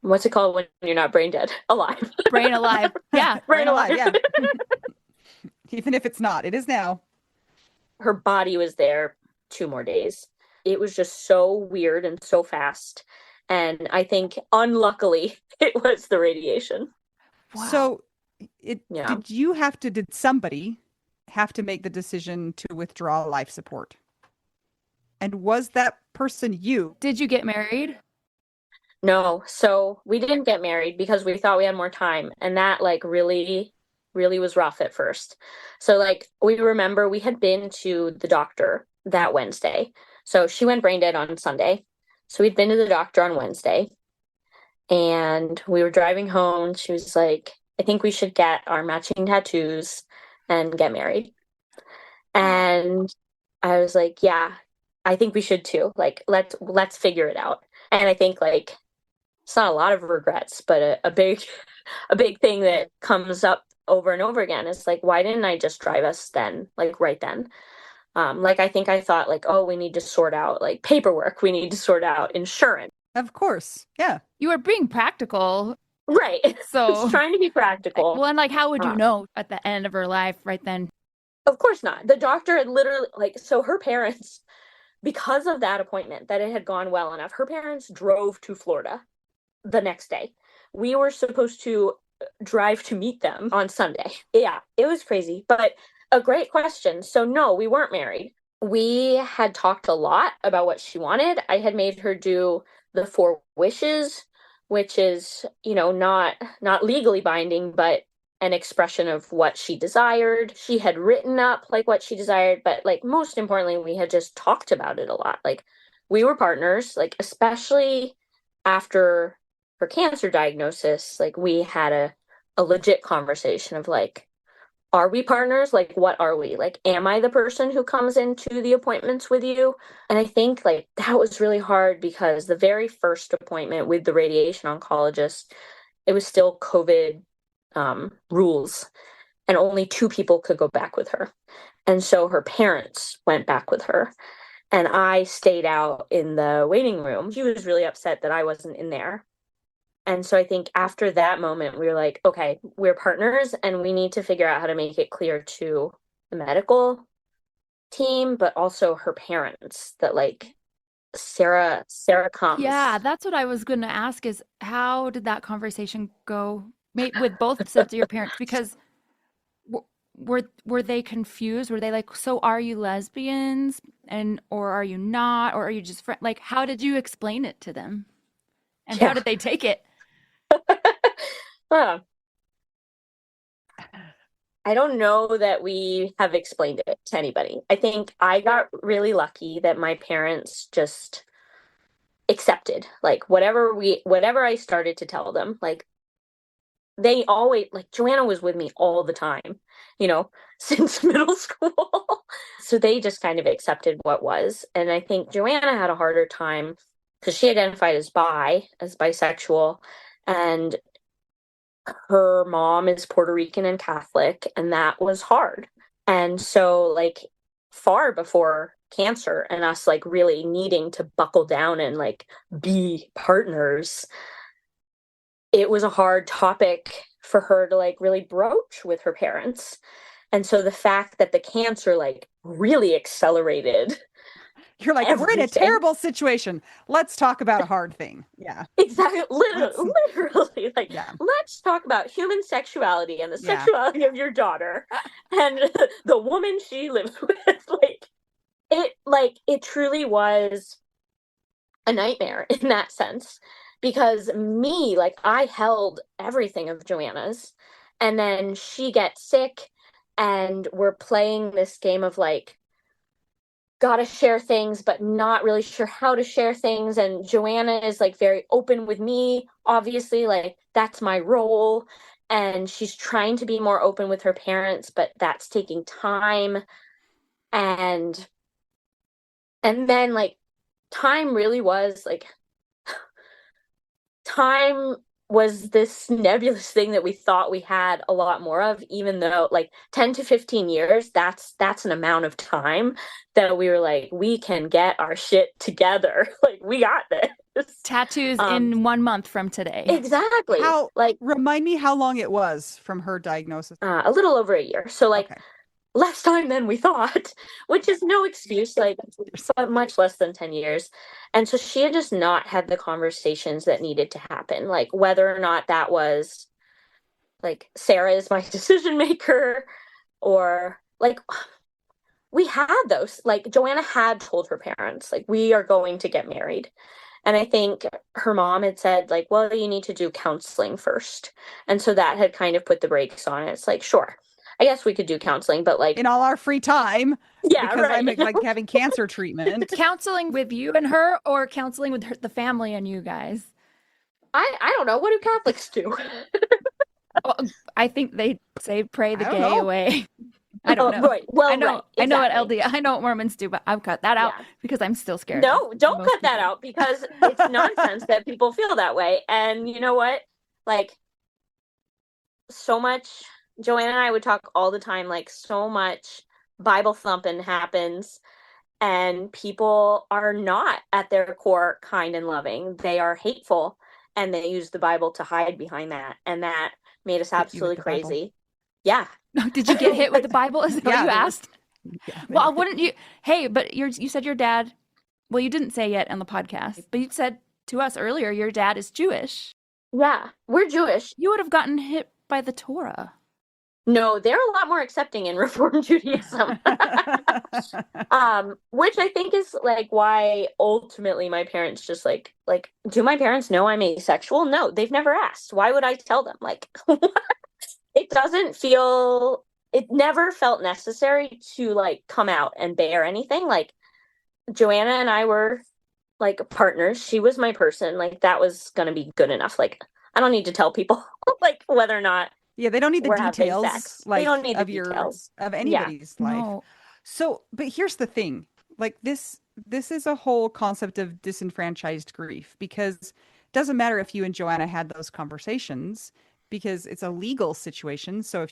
What's it called when you're not brain dead? Alive. Brain alive. Yeah. Brain Brain alive, alive. yeah. Even if it's not, it is now. Her body was there 2 more days. It was just so weird and so fast. And I think, unluckily, it was the radiation. Wow. So Yeah. did somebody have to make the decision to withdraw life support? And was that person you? Did you get married? No, so we didn't get married because we thought we had more time. And that, like, really, really was rough at first. So, like, we remember we had been to the doctor that Wednesday. So she went brain dead on Sunday. So we'd been to the doctor on Wednesday. And we were driving home. She was like, I think we should get our matching tattoos and get married. And I was like, yeah, I think we should too. Like, let's figure it out. And I think, like, it's not a lot of regrets, but a big a big thing that comes up over and over again is like, why didn't I just drive us then, like right then? Like I think I thought like, oh, we need to sort out like paperwork, we need to sort out insurance. Of course. Yeah. You were being practical. Right. So, It's trying to be practical. well, and like, how would you Uh, know at the end of her life right then? of course not. The doctor had literally like so her parents, because of that appointment, that it had gone well enough, her parents drove to Florida the next day. We were supposed to drive to meet them on Sunday. Yeah, it was crazy, but a great question. So, no, we weren't married. We had talked a lot about what she wanted. I had made her do the 4 wishes, which is, not legally binding, but an expression of what she desired. She had written up like what she desired, but like most importantly, we had just talked about it a lot. Like we were partners, like especially after her cancer diagnosis, like we had a legit conversation of like, are we partners? Like, what are we? Like, am I the person who comes into the appointments with you? And I think like that was really hard because the very first appointment with the radiation oncologist, it was still COVID rules, and only 2 people could go back with her. And so her parents went back with her. And I stayed out in the waiting room. She was really upset that I wasn't in there. And so I think after that moment, we were like, okay, we're partners and we need to figure out how to make it clear to the medical team, but also her parents that like Sarah comes. Yeah, that's what I was going to ask is how did that conversation go with both sets of your parents? Because were they confused? Were they like, so are you lesbians and or are you not or are you just like how did you explain it to them? And how Yeah. did they take it? Huh. I don't know that we have explained it to anybody. I think I got really lucky that my parents just accepted like whatever I started to tell them. Like they always like Joanna was with me all the time, since middle school. So they just kind of accepted what was. And I think Joanna had a harder time because she identified as bisexual, and her mom is Puerto Rican and Catholic, and that was hard. And so, like, far before cancer and us, like, really needing to buckle down and, like, be partners, it was a hard topic for her to, like, really broach with her parents. And so the fact that the cancer, like, really accelerated You're like, we're in a everything. terrible situation. Let's talk about a hard thing. Yeah. Exactly. Literally, like, Yeah. let's talk about human sexuality and the Yeah. sexuality of your daughter and the woman she lives with. It truly was a nightmare in that sense because me, like, I held everything of Joanna's, and then she gets sick, and we're playing this game of like, gotta share things, but not really sure how to share things. And Joanna is like very open with me, obviously, like that's my role. And she's trying to be more open with her parents, but that's taking time. And then like time really was like time was this nebulous thing that we thought we had a lot more of, even though like 10 to 15 years, that's an amount of time that we were like, we can get our shit together. Like we got this. Tattoos Um, in 1 month from today. exactly. Like Remind me how long it was from her diagnosis. a little over a year. So like Okay. less time than we thought, which is no excuse, like, but much less than 10 years. And so she had just not had the conversations that needed to happen, like whether or not that was like Sarah is my decision maker or like we had those. Like Joanna had told her parents, like, we are going to get married. And I think her mom had said, like, well, you need to do counseling first. And so that had kind of put the brakes on it. It's like, sure, I guess we could do counseling, but like, In all our free time, yeah, because I'm right. like having cancer treatment. Counseling with you and her, or counseling with the family and you guys? I don't know. What do Catholics do? Oh, I think they say pray the I don't gay know. away. I don't know. Right. Well, right. I know what Exactly. I know what Mormons do, but I've cut that out Yeah. because I'm still scared of No, don't most cut that people. out because it's nonsense that people feel that way. And you know what? Like, so much, Joanna and I would talk all the time, like, so much Bible thumping happens, and people are not at their core kind and loving. They are hateful, and they use the Bible to hide behind that. And that made us Hit you with absolutely the Bible. crazy. Yeah. Did you get hit with the Bible? Is that what Yeah. you asked? Yeah. Well, wouldn't you? Hey, but you said your dad. Well, you didn't say yet on the podcast, but you said to us earlier your dad is Jewish. Yeah. We're Jewish. You would have gotten hit by the Torah. No, they're a lot more accepting in Reform Judaism. Which I think is like why ultimately my parents just like do my parents know I'm asexual? No, they've never asked. Why would I tell them? Like it doesn't feel it never felt necessary to like come out and bear anything. Like Joanna and I were like partners. She was my person. Like that was gonna be good enough. Like I don't need to tell people like whether or not Yeah, they don't need the we're having details sex. They don't like need the details. of Yeah. anybody's life. No. So, but here's the thing. Like this is a whole concept of disenfranchised grief because it doesn't matter if you and Joanna had those conversations because it's a legal situation. So if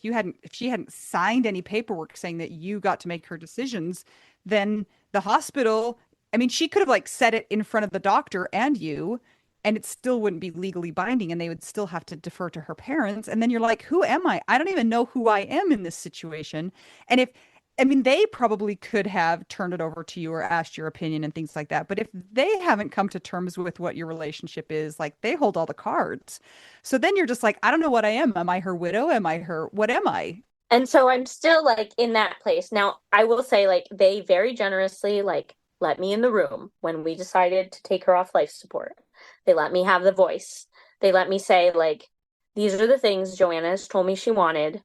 she hadn't signed any paperwork saying that you got to make her decisions, then the hospital, I mean, she could have like said it in front of the doctor and you, and it still wouldn't be legally binding and they would still have to defer to her parents. And then you're like, who am I? I don't even know who I am in this situation. And if I mean, they probably could have turned it over to you or asked your opinion and things like that. But if they haven't come to terms with what your relationship is, like they hold all the cards. So then you're just like, I don't know what I am. Am I her widow? Am I her? What am I? And so I'm still like in that place. Now, I will say like they very generously like let me in the room when we decided to take her off life support. They let me have the voice. They let me say like these are the things Joanna has told me she wanted.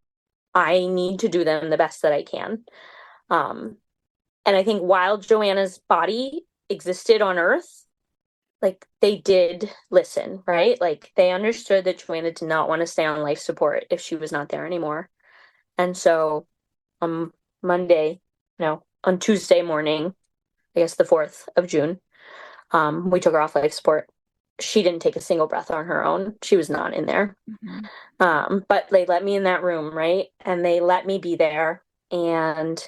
I need to do them the best that I can. Um and I think while Joanna's body existed on earth, like they did listen, right? Like they understood that Joanna did not want to stay on life support if she was not there anymore. And so on Monday, no, on Tuesday morning, I guess the 4th of June, we took her off life support. She didn't take a single breath on her own. She was not in there. Mm-hmm. But they let me in that room, right? And they let me be there. And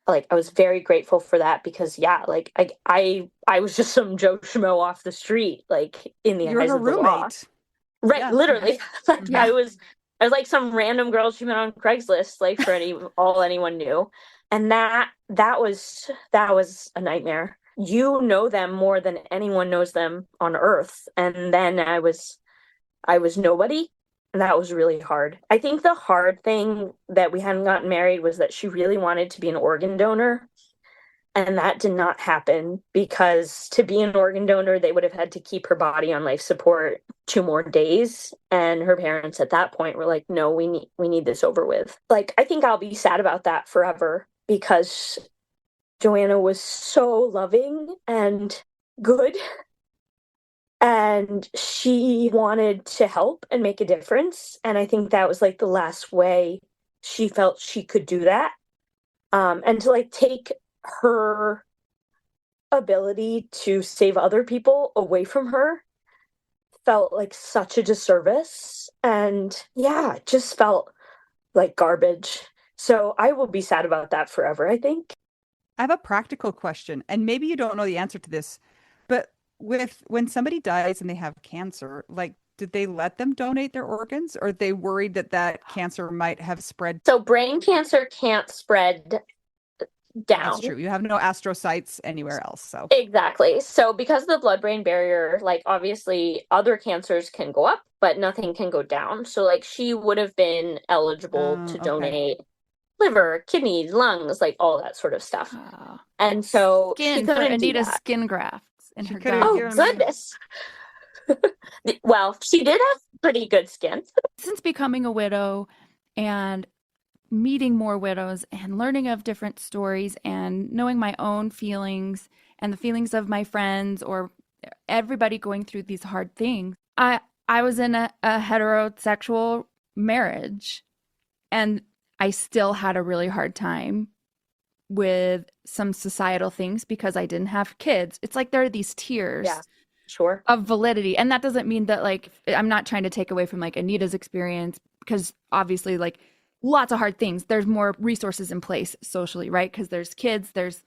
like I was very grateful for that because yeah, like I was just some Joe Schmo off the street, like in the You're eyes her of the law. roommate. Right, Yeah. literally. Like Yeah. I was like some random girl she met on Craigslist, like for anyone knew. And that was a nightmare. You know them more than anyone knows them on earth. And then I was nobody. And that was really hard. I think the hard thing that we hadn't gotten married was that she really wanted to be an organ donor. And that did not happen because to be an organ donor, they would have had to keep her body on life support 2 more days. And her parents at that point were like, no, we need this over with. Like, I think I'll be sad about that forever because Joanna was so loving and good. And she wanted to help and make a difference. And I think that was like the last way she felt she could do that. And to like take her ability to save other people away from her felt like such a disservice. And yeah, it just felt like garbage. So I will be sad about that forever, I think. I have a practical question, and maybe you don't know the answer to this, but with when somebody dies and they have cancer, like, did they let them donate their organs, or are they worried that that cancer might have spread? So brain cancer can't spread That's down. true. You have no astrocytes anywhere else, so. Exactly. So because of the blood-brain barrier, like obviously other cancers can go up, but nothing can go down. So like she would have been eligible to Okay. donate liver, kidneys, lungs, like all that sort of stuff. Uh, And so she Skin for couldn't do Anita's that. skin grafts in She her could have Oh, given gums. her. goodness. Well, she did have pretty good skin. Since becoming a widow and meeting more widows and learning of different stories and knowing my own feelings and the feelings of my friends or everybody going through these hard things, I was in a heterosexual marriage and I still had a really hard time with some societal things because I didn't have kids. It's like there are these Yeah, tiers sure. of validity. And that doesn't mean that like I'm not trying to take away from like Anita's experience because obviously like lots of hard things. There's more resources in place socially, right? Because there's kids, there's,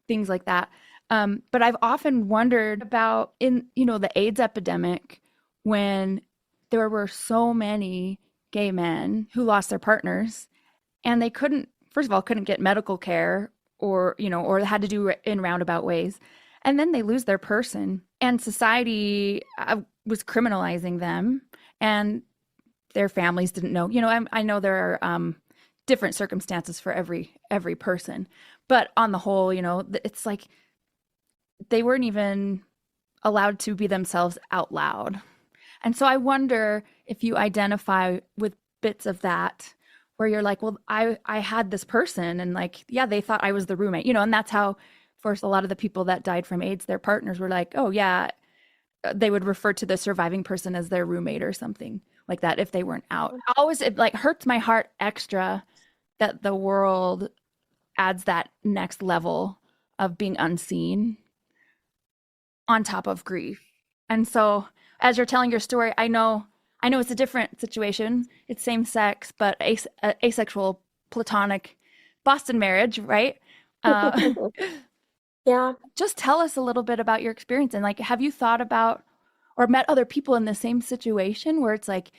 things like that. But I've often wondered about in, the AIDS epidemic when there were so many gay men who lost their partners and they couldn't, first of all, couldn't get medical care or had to do it in roundabout ways. And then they lose their person and society was criminalizing them and their families didn't know. I know there are different circumstances for every person, but on the whole, it's like they weren't even allowed to be themselves out loud. And so I wonder if you identify with bits of that where you're like, well, I had this person and like, yeah, they thought I was the roommate, and that's how for a lot of the people that died from AIDS, their partners were like, oh yeah, they would refer to the surviving person as their roommate or something like that if they weren't out. Always it like hurts my heart extra that the world adds that next level of being unseen on top of grief. And so as you're telling your story, I know it's a different situation. It's same sex, but asexual, platonic Boston marriage, right? Uh, Yeah. just tell us a little bit about your experience and like, have you thought about or met other people in the same situation where it's like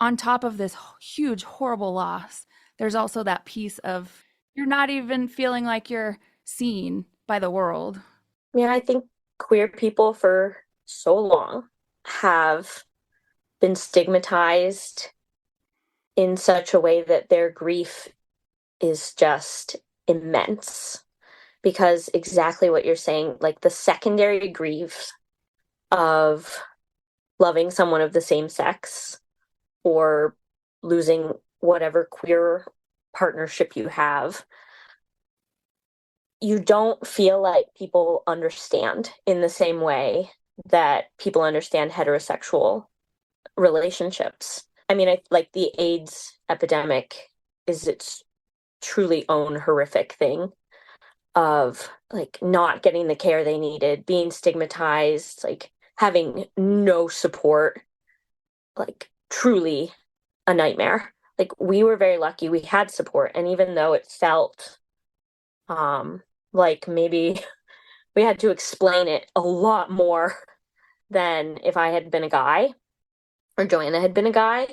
on top of this huge, horrible loss, there's also that piece of you're not even feeling like you're seen by the world. Yeah, I think queer people for so long have been stigmatized in such a way that their grief is just immense. Because exactly what you're saying, like the secondary griefs of loving someone of the same sex or losing whatever queer partnership you have, you don't feel like people understand in the same way that people understand heterosexual relationships. I mean, like the AIDS epidemic is its truly own horrific thing of like not getting the care they needed, being stigmatized, like having no support, like truly a nightmare. Like we were very lucky we had support, and even though it felt like maybe we had to explain it a lot more than if I had been a guy or Joanna had been a guy,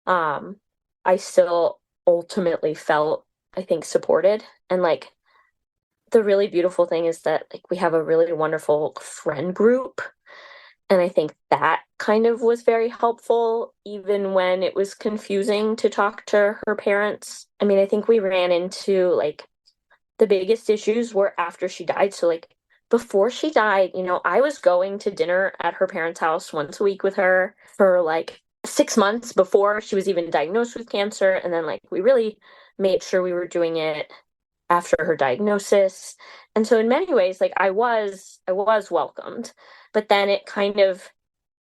I still ultimately felt, I think, supported. And like the really beautiful thing is that like we have a really wonderful friend group. And I think that kind of was very helpful, even when it was confusing to talk to her parents. I mean, I think we ran into like the biggest issues were after she died. So, like, before she died, I was going to dinner at her parents' house once a week with her for like 6 months before she was even diagnosed with cancer. And then, like, we really made sure we were doing it after her diagnosis. And so in many ways, like I was welcomed, but then it kind of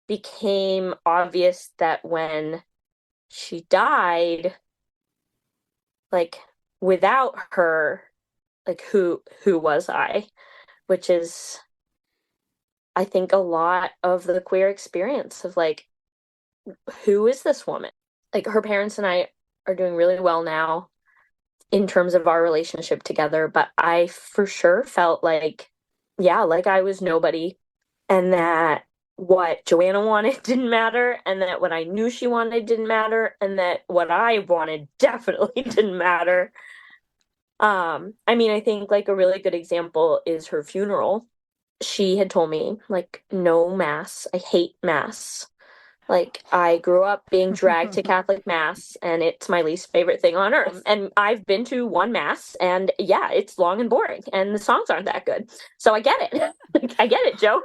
became obvious that when she died, like without her, like who was I? Which is I think a lot of the queer experience of like, who is this woman? Like her parents and I are doing really well now in terms of our relationship together, but I for sure felt like, yeah, like I was nobody and that what Joanna wanted didn't matter, and that what I knew she wanted didn't matter, and that what I wanted definitely didn't matter. I mean, I think like a really good example is her funeral. She had told me, like, no mass. I hate mass. Like, I grew up being dragged to Catholic Mass, and it's my least favorite thing on earth. And I've been to one Mass, and yeah, it's long and boring, and the songs aren't that good. So I get it. I get it, Joe.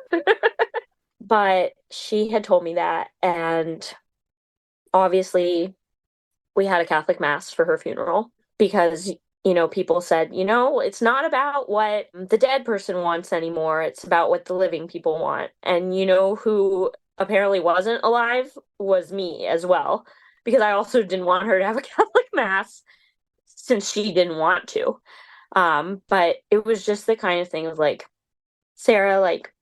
But she had told me that, and obviously, we had a Catholic Mass for her funeral because, people said, it's not about what the dead person wants anymore. It's about what the living people want. And who apparently wasn't alive was me as well, because I also didn't want her to have a Catholic Mass since she didn't want to. But it was just the kind of thing of like, Sarah, like,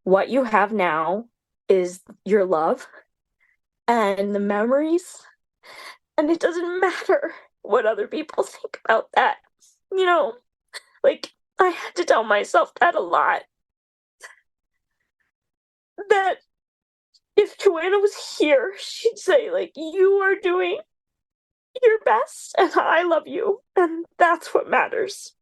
what you have now is your love and the memories, and it doesn't matter what other people think about that. You know, like, I had to tell myself that a lot. That if Joanna was here, she'd say, like, you are doing your best, and I love you, and that's what matters.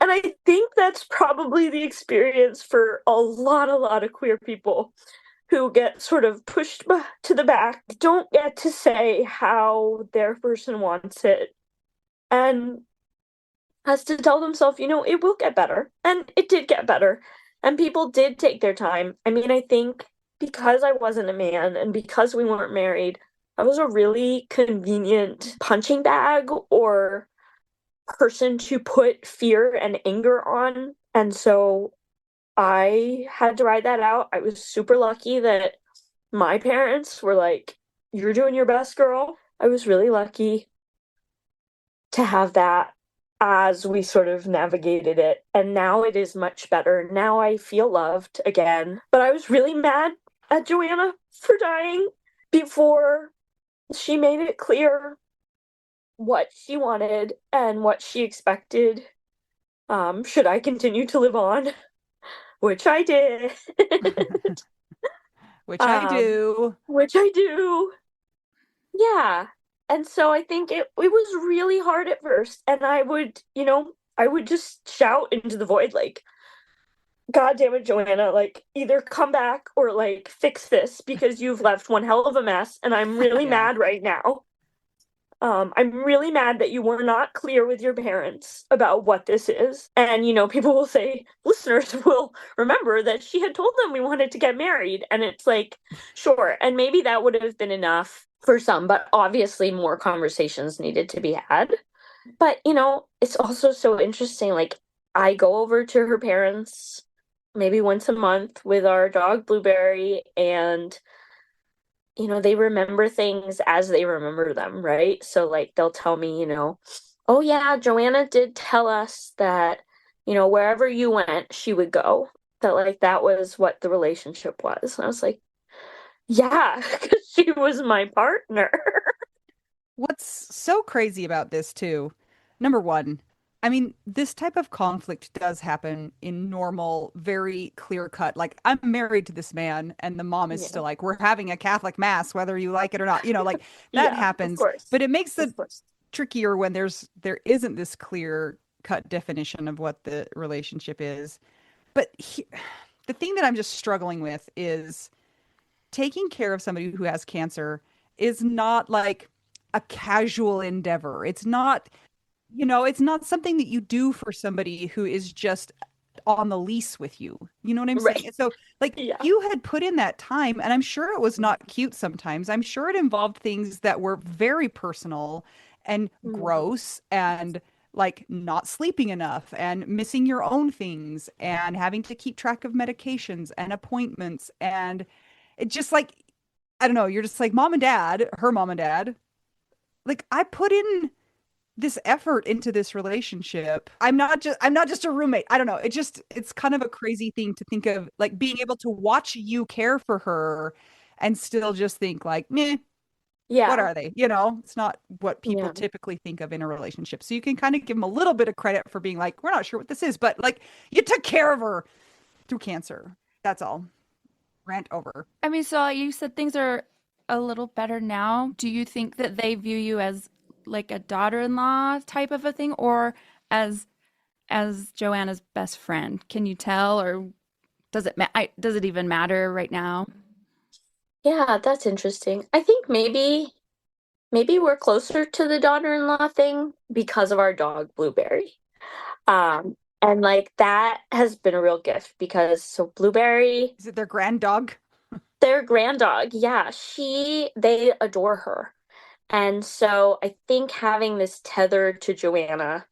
And I think that's probably the experience for a lot of queer people who get sort of pushed to the back, don't get to say how their person wants it, and has to tell themselves, it will get better. And it did get better. And people did take their time. I mean, I think because I wasn't a man and because we weren't married, I was a really convenient punching bag or person to put fear and anger on. And so I had to ride that out. I was super lucky that my parents were like, you're doing your best, girl. I was really lucky to have that as we sort of navigated it. And now it is much better. Now I feel loved again. But I was really mad at Joanna for dying before she made it clear what she wanted and what she expected. Should I continue to live on? Which I did. Which I do. Which I do. Yeah. And so I think it was really hard at first. And I would just shout into the void, like, God damn it, Joanna, like, either come back or like fix this because you've left one hell of a mess. And I'm really Yeah. mad right now. I'm really mad that you were not clear with your parents about what this is. And, people will say, listeners will remember that she had told them we wanted to get married. And it's like, sure. And maybe that would have been enough for some, but obviously more conversations needed to be had. But, it's also so interesting. Like, I go over to her parents maybe once a month with our dog Blueberry, and they remember things as they remember them, right? So like they'll tell me, oh yeah, Joanna did tell us that, wherever you went, she would go. That like that was what the relationship was. And I was like, yeah, because she was my partner. What's so crazy about this too, number one, I mean, this type of conflict does happen in normal, very clear cut. Like, I'm married to this man, and the mom is Yeah. still like, we're having a Catholic mass, whether you like it or not. Like that Yeah, of happens. course. But it makes it Of course. trickier when there isn't this clear cut definition of what the relationship is. But the thing that I'm just struggling with is taking care of somebody who has cancer is not like a casual endeavor. It's not something that you do for somebody who is just on the lease with you. You know what I'm saying? Right. And so, like, Yeah. you had put in that time, and I'm sure it was not cute sometimes. I'm sure it involved things that were very personal and Mhm. gross and like not sleeping enough and missing your own things and having to keep track of medications and appointments. And it just like, I don't know, you're just like mom and dad, her mom and dad. Like, I put in this effort into this relationship. I'm not just a roommate. I don't know. It's kind of a crazy thing to think of, like being able to watch you care for her and still just think like, meh, what Yeah. are they? It's not what people Yeah. typically think of in a relationship. So you can kind of give them a little bit of credit for being like, we're not sure what this is, but like you took care of her through cancer. That's all. Rant over. I mean, so you said things are a little better now. Do you think that they view you as like a daughter-in-law type of a thing, or as Joanna's best friend? Can you tell, or does it even matter right now? Yeah, that's interesting. I think maybe we're closer to the daughter-in-law thing because of our dog Blueberry. And like that has been a real gift because so Blueberry, Is it their grand dog? their grand dog, yeah, they adore her. And so I think having this tether to Joanna,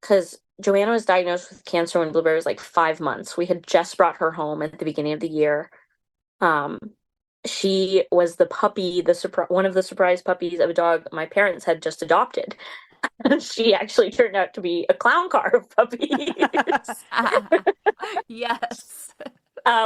because Joanna was diagnosed with cancer when Blueberry was like 5 months. We had just brought her home at the beginning of the year. Um, she was the puppy, one of the surprise puppies of a dog my parents had just adopted. She actually turned out to be a clown car of puppies. Yes.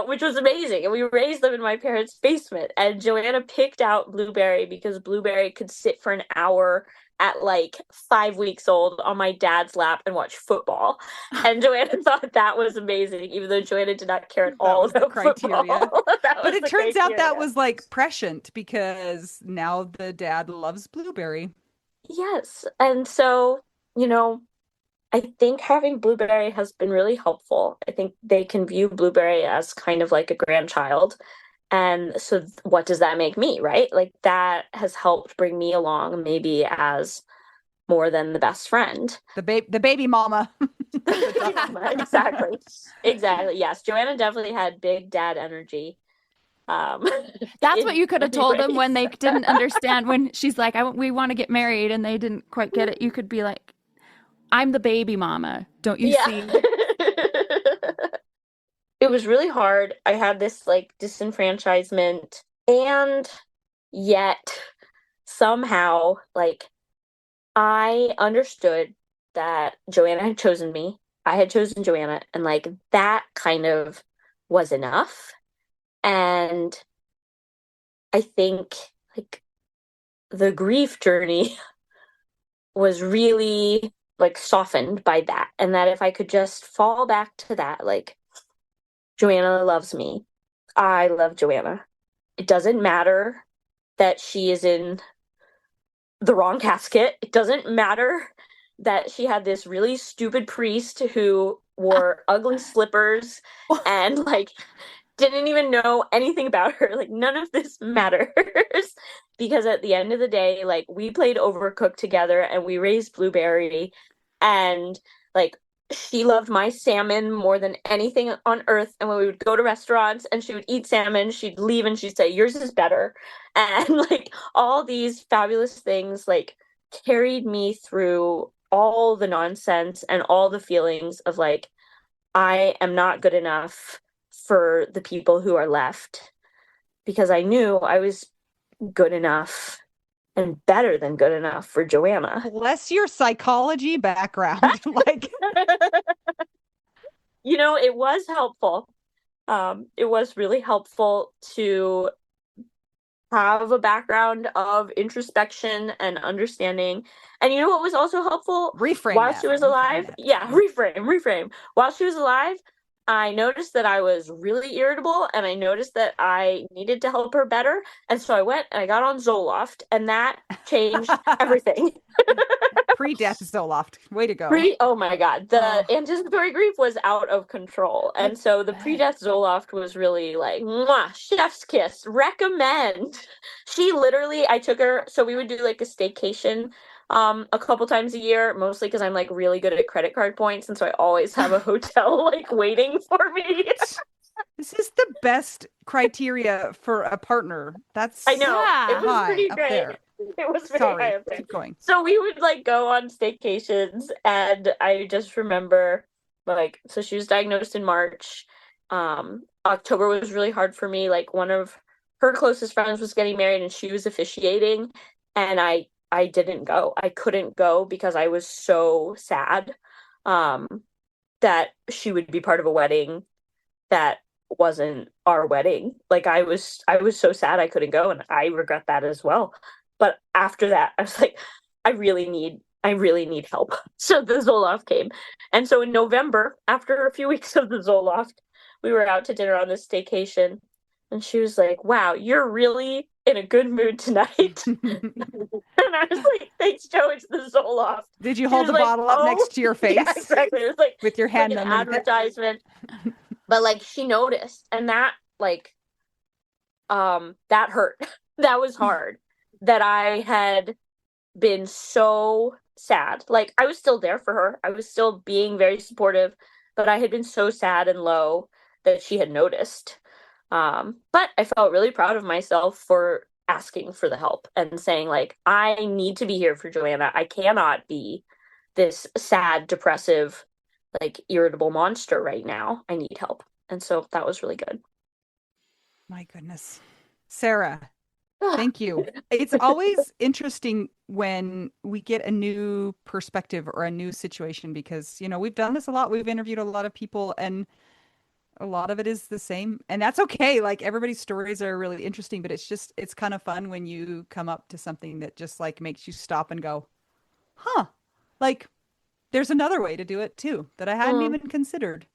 Which was amazing. And we raised them in my parents' basement. And Joanna picked out Blueberry because Blueberry could sit for an hour at like 5 weeks old on my dad's lap and watch football. And Joanna thought that was amazing, even though Joanna did not care at That all was the about football. criteria. That But was it the turns out that criteria. was like prescient because now the dad loves Blueberry. Yes. And so, you know, I think having Blueberry has been really helpful. I think they can view Blueberry as kind of like a grandchild. And so, what does that make me, right? Like, that has helped bring me along, maybe as more than the best friend. The baby mama. The dog. Yeah, exactly. Exactly. Yes. Joanna definitely had big dad energy That's what in you could have many told them ways. when they didn't understand when she's like, we want to get married and they didn't quite get it. You could be like, I'm the baby mama. Don't you Yeah. see? It was really hard. I had this like disenfranchisement, and yet somehow, like, I understood that Joanna had chosen me. I had chosen Joanna, and like that kind of was enough. And I think like the grief journey was really like softened by that. And that if I could just fall back to that, like, Joanna loves me. I love Joanna. It doesn't matter that she is in the wrong casket. It doesn't matter that she had this really stupid priest who wore ugly slippers and like didn't even know anything about her. Like, none of this matters because at the end of the day, like, we played Overcooked together and we raised Blueberry, and like she loved my salmon more than anything on earth. And when we would go to restaurants and she would eat salmon, she'd leave and she'd say, yours is better. And like all these fabulous things like carried me through all the nonsense and all the feelings of like, I am not good enough for the people who are left, because I knew I was good enough and better than good enough for Joanna. Bless your psychology background. Like, It was helpful. It was really helpful to have a background of introspection and understanding. And you know what was also helpful? reframe While that. she was Reframe alive, that. yeah, reframe. While she was alive, I noticed that I was really irritable and I noticed that I needed to help her better. And so I went and I got on Zoloft, and that changed everything. Pre-death Zoloft. Way to go. Oh my God, the Oh, anticipatory grief was out of control. I And so the bet. pre-death Zoloft was really like, mwah, chef's kiss, recommend. She literally, I took her, so we would do like a staycation a couple times a year, mostly because I'm like really good at credit card points, and so I always have a hotel like waiting for me. This is the best criteria for a partner. I That's know. It Yeah. was high pretty up great. there. It was very high Sorry. up there. Keep going. So we would like go on staycations, and I just remember like, so she was diagnosed in March. October was really hard for me. Like, one of her closest friends was getting married and she was officiating, and I didn't go. I couldn't go because I was so sad um that she would be part of a wedding that wasn't our wedding. Like, I was so sad I couldn't go, and I regret that as well. But after that, I was like, I really need help. So the Zoloft came. And so in November, after a few weeks of the Zoloft, we were out to dinner on this staycation, and she was like, "Wow, you're really in a good mood tonight." And I was like, "Thanks, Joe. It's the Zoloft." Did you She hold was the like, bottle up "Oh, next to your yeah, face exactly." with your It's like hand an underneath it? advertisement. But like she noticed, and that like that hurt. That was hard. That I had been so sad. Like I was still there for her. I was still being very supportive, but I had been so sad and low that she had noticed. But I felt really proud of myself for asking for the help and saying like I need to be here for Joanna. I cannot be this sad, depressive, like irritable monster right now. I need help. And so that was really good. My goodness. Sarah, thank you. It's always interesting when we get a new perspective or a new situation because, we've done this a lot. We've interviewed a lot of people and a lot of it is the same. And that's okay. Like everybody's stories are really interesting, but it's kind of fun when you come up to something that just like makes you stop and go, huh, like there's another way to do it too that I hadn't Mm, even considered.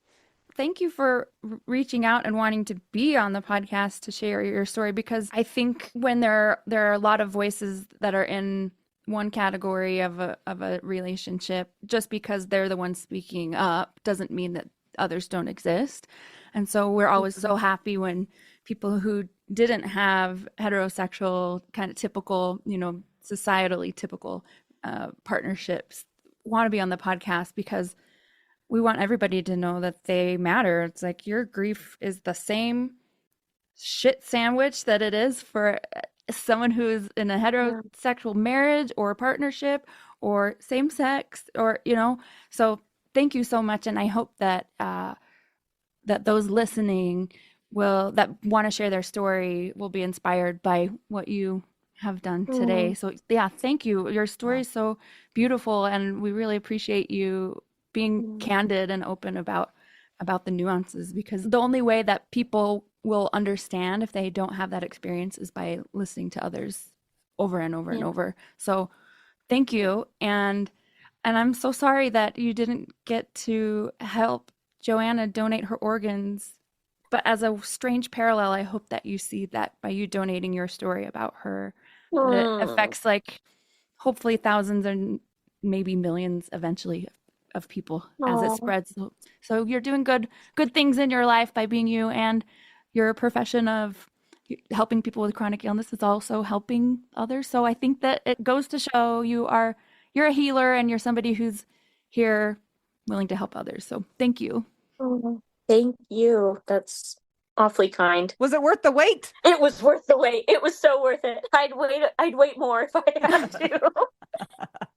Thank you for reaching out and wanting to be on the podcast to share your story because I think when there are a lot of voices that are in one category of a relationship, just because they're the ones speaking up doesn't mean that others don't exist. And so we're always so happy when people who didn't have heterosexual kind of typical, societally typical partnerships want to be on the podcast because we want everybody to know that they matter. It's like your grief is the same shit sandwich that it is for someone who's in a yeah. heterosexual marriage or partnership or same sex or so thank you so much, and I hope that that those listening will that want to share their story will be inspired by what you have done today. Mm, So yeah, thank you. Your story Wow. is so beautiful and we really appreciate you being mm, candid and open about the nuances because the only way that people will understand if they don't have that experience is by listening to others over and over and yeah. over. So thank you. And I'm so sorry that you didn't get to help Joanna donate her organs. But as a strange parallel, I hope that you see that by you donating your story about her, that it Mm, affects like hopefully thousands and maybe millions eventually of people as it oh, spreads. So you're doing good things in your life by being you, and your profession of helping people with chronic illness is also helping others. So I think that it goes to show you're a healer and you're somebody who's here willing to help others. So thank you. oh, thank you. That's awfully kind. Was it worth the wait? It was worth the wait. It was so worth it. I'd wait more if I had to.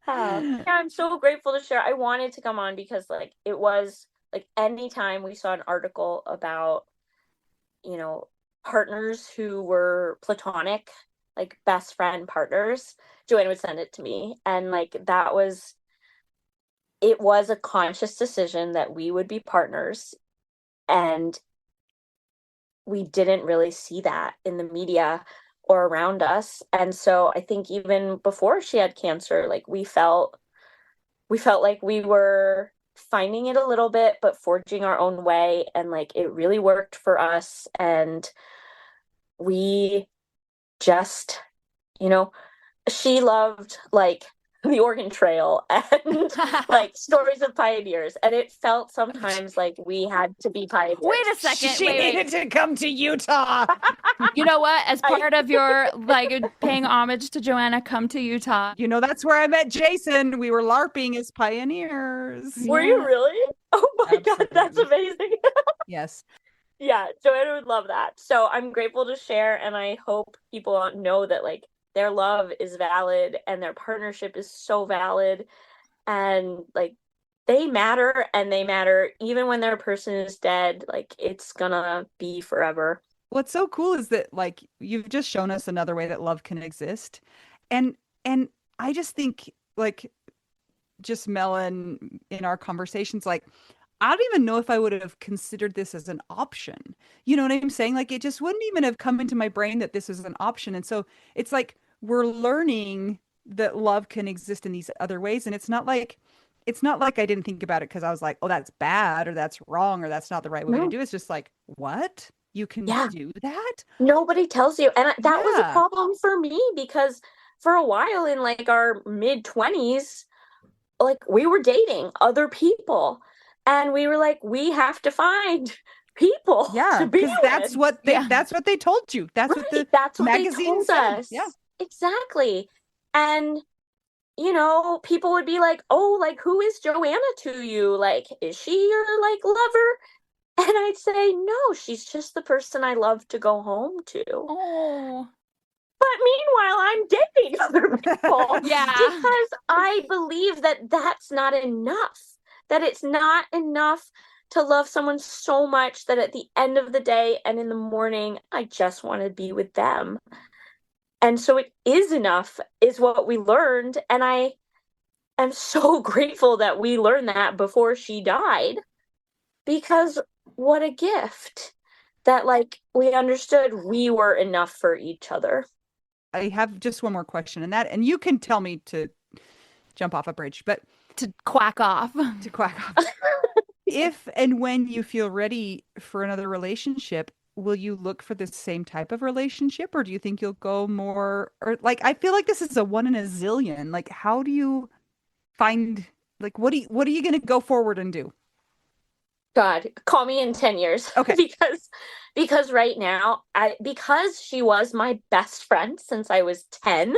Yeah, I'm so grateful to share. I wanted to come on because like it was like anytime we saw an article about, you know, partners who were platonic, like best friend partners, Joanna would send it to me. And like it was a conscious decision that we would be partners. And we didn't really see that in the media or around us. And so I think even before she had cancer, like we felt like we were finding it a little bit, but forging our own way. And like it really worked for us. And we just, you know, she loved like the Oregon Trail and like stories of pioneers. And it felt sometimes like we had to be Wait pioneers. a second. She Wait. needed to come to Utah. You know what? As I, part of your like paying homage to Joanna, come to Utah. That's where I met Jason. We were LARPing as pioneers. were you Yeah. really? Oh my God, that's Absolutely. amazing. Yes. Yeah, Joanna would love that. So I'm grateful to share, and I hope people know that like their love is valid and their partnership is so valid, and like they matter, and they matter even when their person is dead. Like it's gonna be forever. What's so cool is that like you've just shown us another way that love can exist. And and I just think like just Melon in our conversations, like I don't even know if I would have considered this as an option. You know what I'm saying? Like it just wouldn't even have come into my brain that this is an option. And so it's like we're learning that love can exist in these other ways. And it's not like it's not like I didn't think about it because I was like, oh, that's bad or that's wrong or that's not the right way to No. do it. It's just like, what? You can Yeah. do that? Nobody tells you. And that was a Yeah. problem for me because for a while in like our mid 20s, like we were dating other people and we were like, we have to find people Yeah. to be Because with. Yeah. that's what they told you. That's what Right. the That's what they magazine told said. Yeah. us. Exactly. And, people would be like, oh, like, who is Joanna to you? Like, is she your like lover? And I'd say, no, she's just the person I love to go home to. Oh. But meanwhile, I'm dating other people Yeah. because I believe that that's not enough. That it's not enough to love someone so much that at the end of the day and in the morning, I just want to be with them. And so it is enough, is what we learned. And I am so grateful that we learned that before she died because what a gift that, like, we understood we were enough for each other. I have just one more question, and you can tell me to jump off a bridge, but To quack off. to quack off. If and when you feel ready for another relationship, will you look for the same type of relationship, or do you think you'll go more, or like, I feel like this is a one in a zillion. Like, how do you find, like, what are you going to go forward and do? God, call me in 10 years Okay. because right now, because she was my best friend since I was 10,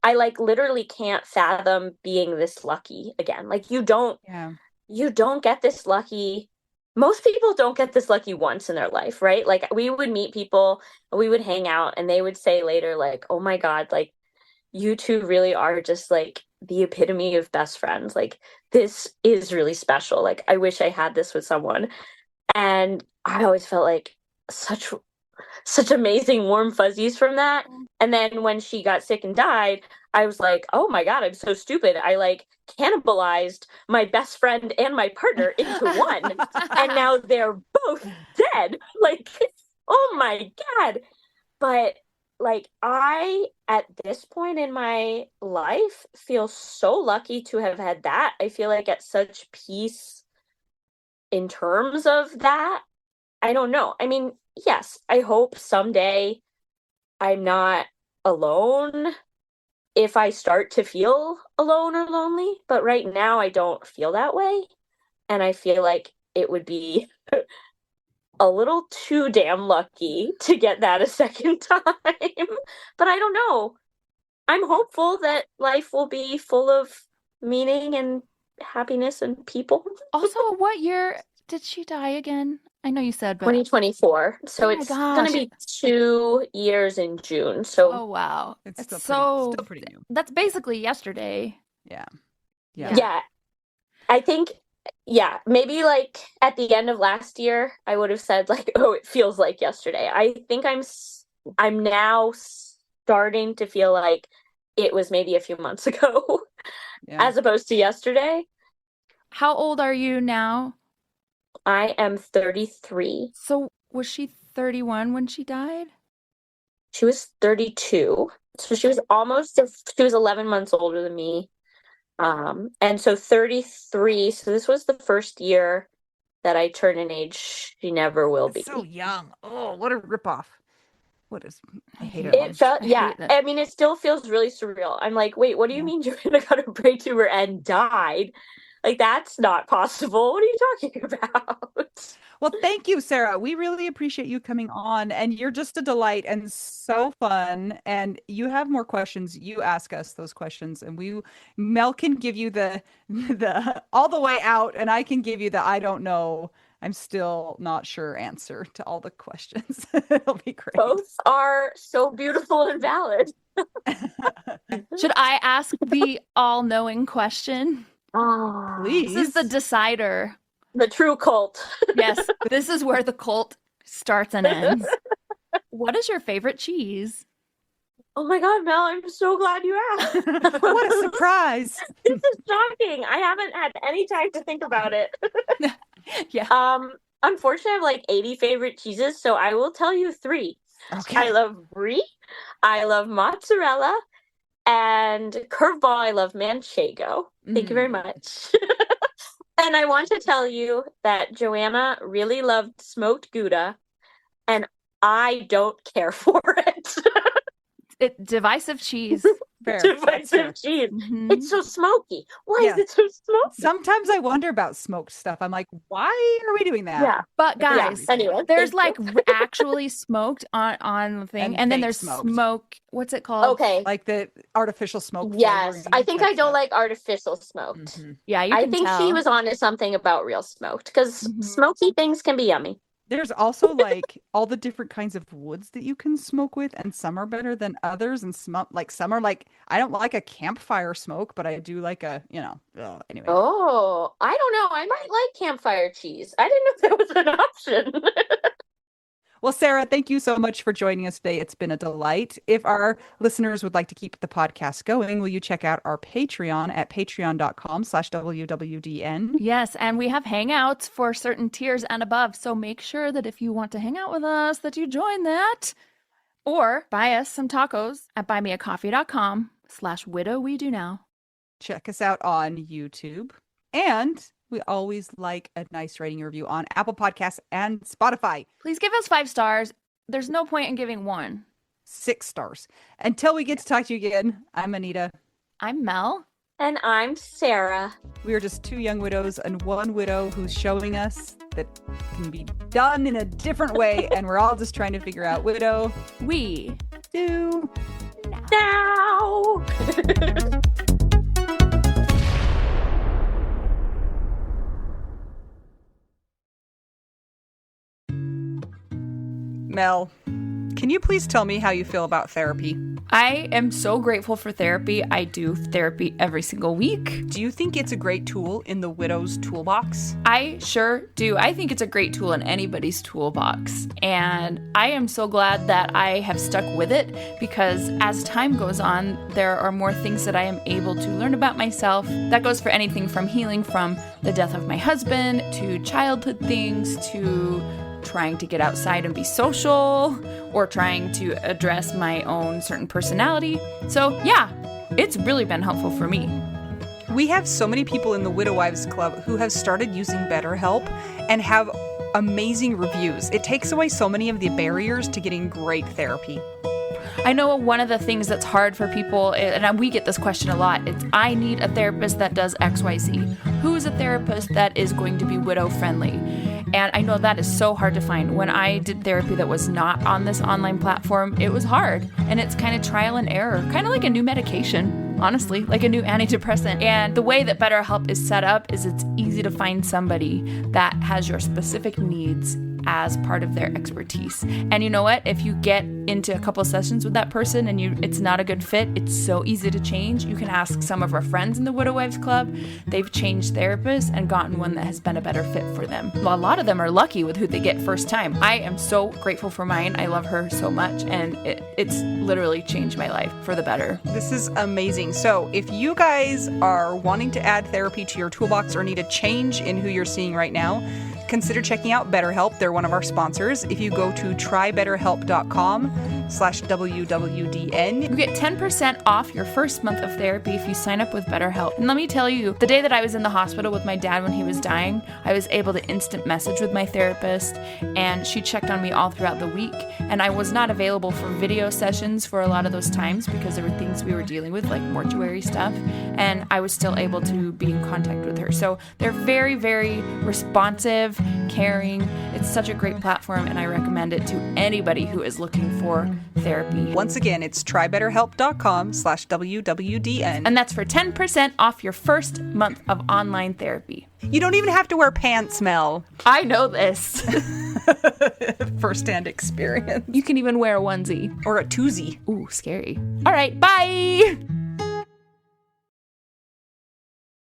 I like literally can't fathom being this lucky again. Like Yeah. you don't get this lucky. Most people don't get this lucky once in their life, right? Like we would meet people, we would hang out and they would say later like, "Oh my God, like you two really are just like the epitome of best friends. Like this is really special. Like I wish I had this with someone." And I always felt like such such amazing warm fuzzies from that. And then when she got sick and died, I was like, oh my God, I'm so stupid. I like cannibalized my best friend and my partner into one. And now they're both dead. Like, oh my God. But like, I, at this point in my life, feel so lucky to have had that. I feel like at such peace in terms of that. I don't know. I mean, yes, I hope someday I'm not alone if I start to feel alone or lonely, but right now I don't feel that way. And I feel like it would be a little too damn lucky to get that a second time. But I don't know. I'm hopeful that life will be full of meaning and happiness and people. Also, what year did she die again? I know you said, but 2024. So oh my it's going to gosh. be 2 years in June. So Oh wow. It's It's still so pretty new. that's basically yesterday. Yeah. Yeah. yeah, I think, yeah, maybe like at the end of last year, I would have said like, oh, it feels like yesterday. I think I'm now starting to feel like it was maybe a few months ago Yeah. as opposed to yesterday. How old are you now? I am 33. So was she 31 when she died? She was 32. So she was 11 months older than me. And so 33, so this was the first year that I turned an age she never will That's be. so young. Oh, what a ripoff. What is I hate it. It felt, I yeah. hate that. I mean, it still feels really surreal. I'm like, wait, what do you Yeah. mean Joanna got a brain tumor and died? Like, that's not possible. What are you talking about? Well, thank you, Sarah. We really appreciate you coming on, and you're just a delight and so fun. And you have more questions, you ask us those questions, and Mel can give you the the all the way out, and I can give you the I don't know, I'm still not sure answer to all the questions. It'll be great. Both are so beautiful and valid. Should I ask the all-knowing question? Ah, This is the Please. decider. the true cult. Yes, this is where the cult starts and ends. What is your favorite cheese? Oh my God, Mel, I'm so glad you asked. What a surprise. This is shocking. I haven't had any time to think about it. Yeah. Unfortunately, I have like 80 favorite cheeses, so I will tell you three. I Okay. love brie, I love mozzarella, And curveball, I love manchego. Thank you very much. And I want to tell you that Joanna really loved smoked Gouda, and I don't care for it. Divisive cheese. Fair. Divisive cheese. Mhm. It's so smoky. Why Yeah. is it so smoky? Sometimes I wonder about smoked stuff. I'm like, why are we doing that? Yeah. But Yeah. guys, Anyway, there's thank like you. actually smoked on the thing, And and then fake there's smoked. smoke. What's it called? Okay. Like the artificial smoke. Yes. I think I flavoring, don't that like artificial smoked. stuff. Yeah, you I can think tell. she was onto something about real smoked because Mhm. smoky things can be yummy. There's also like all the different kinds of woods that you can smoke with, and some are better than others. And some are like, I don't like a campfire smoke, but I do like anyway. Oh, I don't know. I might like campfire cheese. I didn't know that was an option. Well, Sarah, thank you so much for joining us today. It's been a delight. If our listeners would like to keep the podcast going, will you check out our Patreon at patreon.com/WWDN? Yes, and we have hangouts for certain tiers and above. So make sure that if you want to hang out with us, that you join that. Or buy us some tacos at buymeacoffee.com/widow we do now. Check us out on YouTube. And we always like a nice rating and review on Apple Podcasts and Spotify. Please give us 5 stars. There's no point in giving 1. 6 stars. Until we get to talk to you again, I'm Anita. I'm Mel. And I'm Sarah. We are just 2 young widows and 1 widow who's showing us that can be done in a different way. And we're all just trying to figure out widow. We Do. Now. Mel, can you please tell me how you feel about therapy? I am so grateful for therapy. I do therapy every single week. Do you think it's a great tool in the widow's toolbox? I sure do. I think it's a great tool in anybody's toolbox. And I am so glad that I have stuck with it because as time goes on, there are more things that I am able to learn about myself. That goes for anything from healing from the death of my husband to childhood things to trying to get outside and be social or trying to address my own certain personality. So yeah, it's really been helpful for me. We have so many people in the Widow Wives Club who have started using BetterHelp and have amazing reviews. It takes away so many of the barriers to getting great therapy. I know one of the things that's hard for people, and we get this question a lot, it's I need a therapist that does XYZ. Who is a therapist that is going to be widow friendly? And I know that is so hard to find. When I did therapy that was not on this online platform, it was hard. And it's kind of trial and error, kind of like a new medication, honestly, like a new antidepressant. And the way that BetterHelp is set up is it's easy to find somebody that has your specific needs as part of their expertise. And you know what? If you get into a couple sessions with that person and it's not a good fit, it's so easy to change. You can ask some of our friends in the Widow Wives Club. They've changed therapists and gotten one that has been a better fit for them. A lot of them are lucky with who they get first time. I am so grateful for mine. I love her so much, and it's literally changed my life for the better. This is amazing. So if you guys are wanting to add therapy to your toolbox or need a change in who you're seeing right now, consider checking out BetterHelp. They're one of our sponsors. If you go to trybetterhelp.com/WWDN, you get 10% off your first month of therapy if you sign up with BetterHelp. And let me tell you, the day that I was in the hospital with my dad when he was dying, I was able to instant message with my therapist, and she checked on me all throughout the week. And I was not available for video sessions for a lot of those times because there were things we were dealing with, like mortuary stuff, and I was still able to be in contact with her. So they're very, very responsive, caring. It's such a great platform, and I recommend it to anybody who is looking for therapy. Once again, it's trybetterhelp.com/WWDN. And that's for 10% off your first month of online therapy. You don't even have to wear pants, Mel. I know this. First-hand experience. You can even wear a onesie. Or a twosie. Ooh, scary. All right, bye!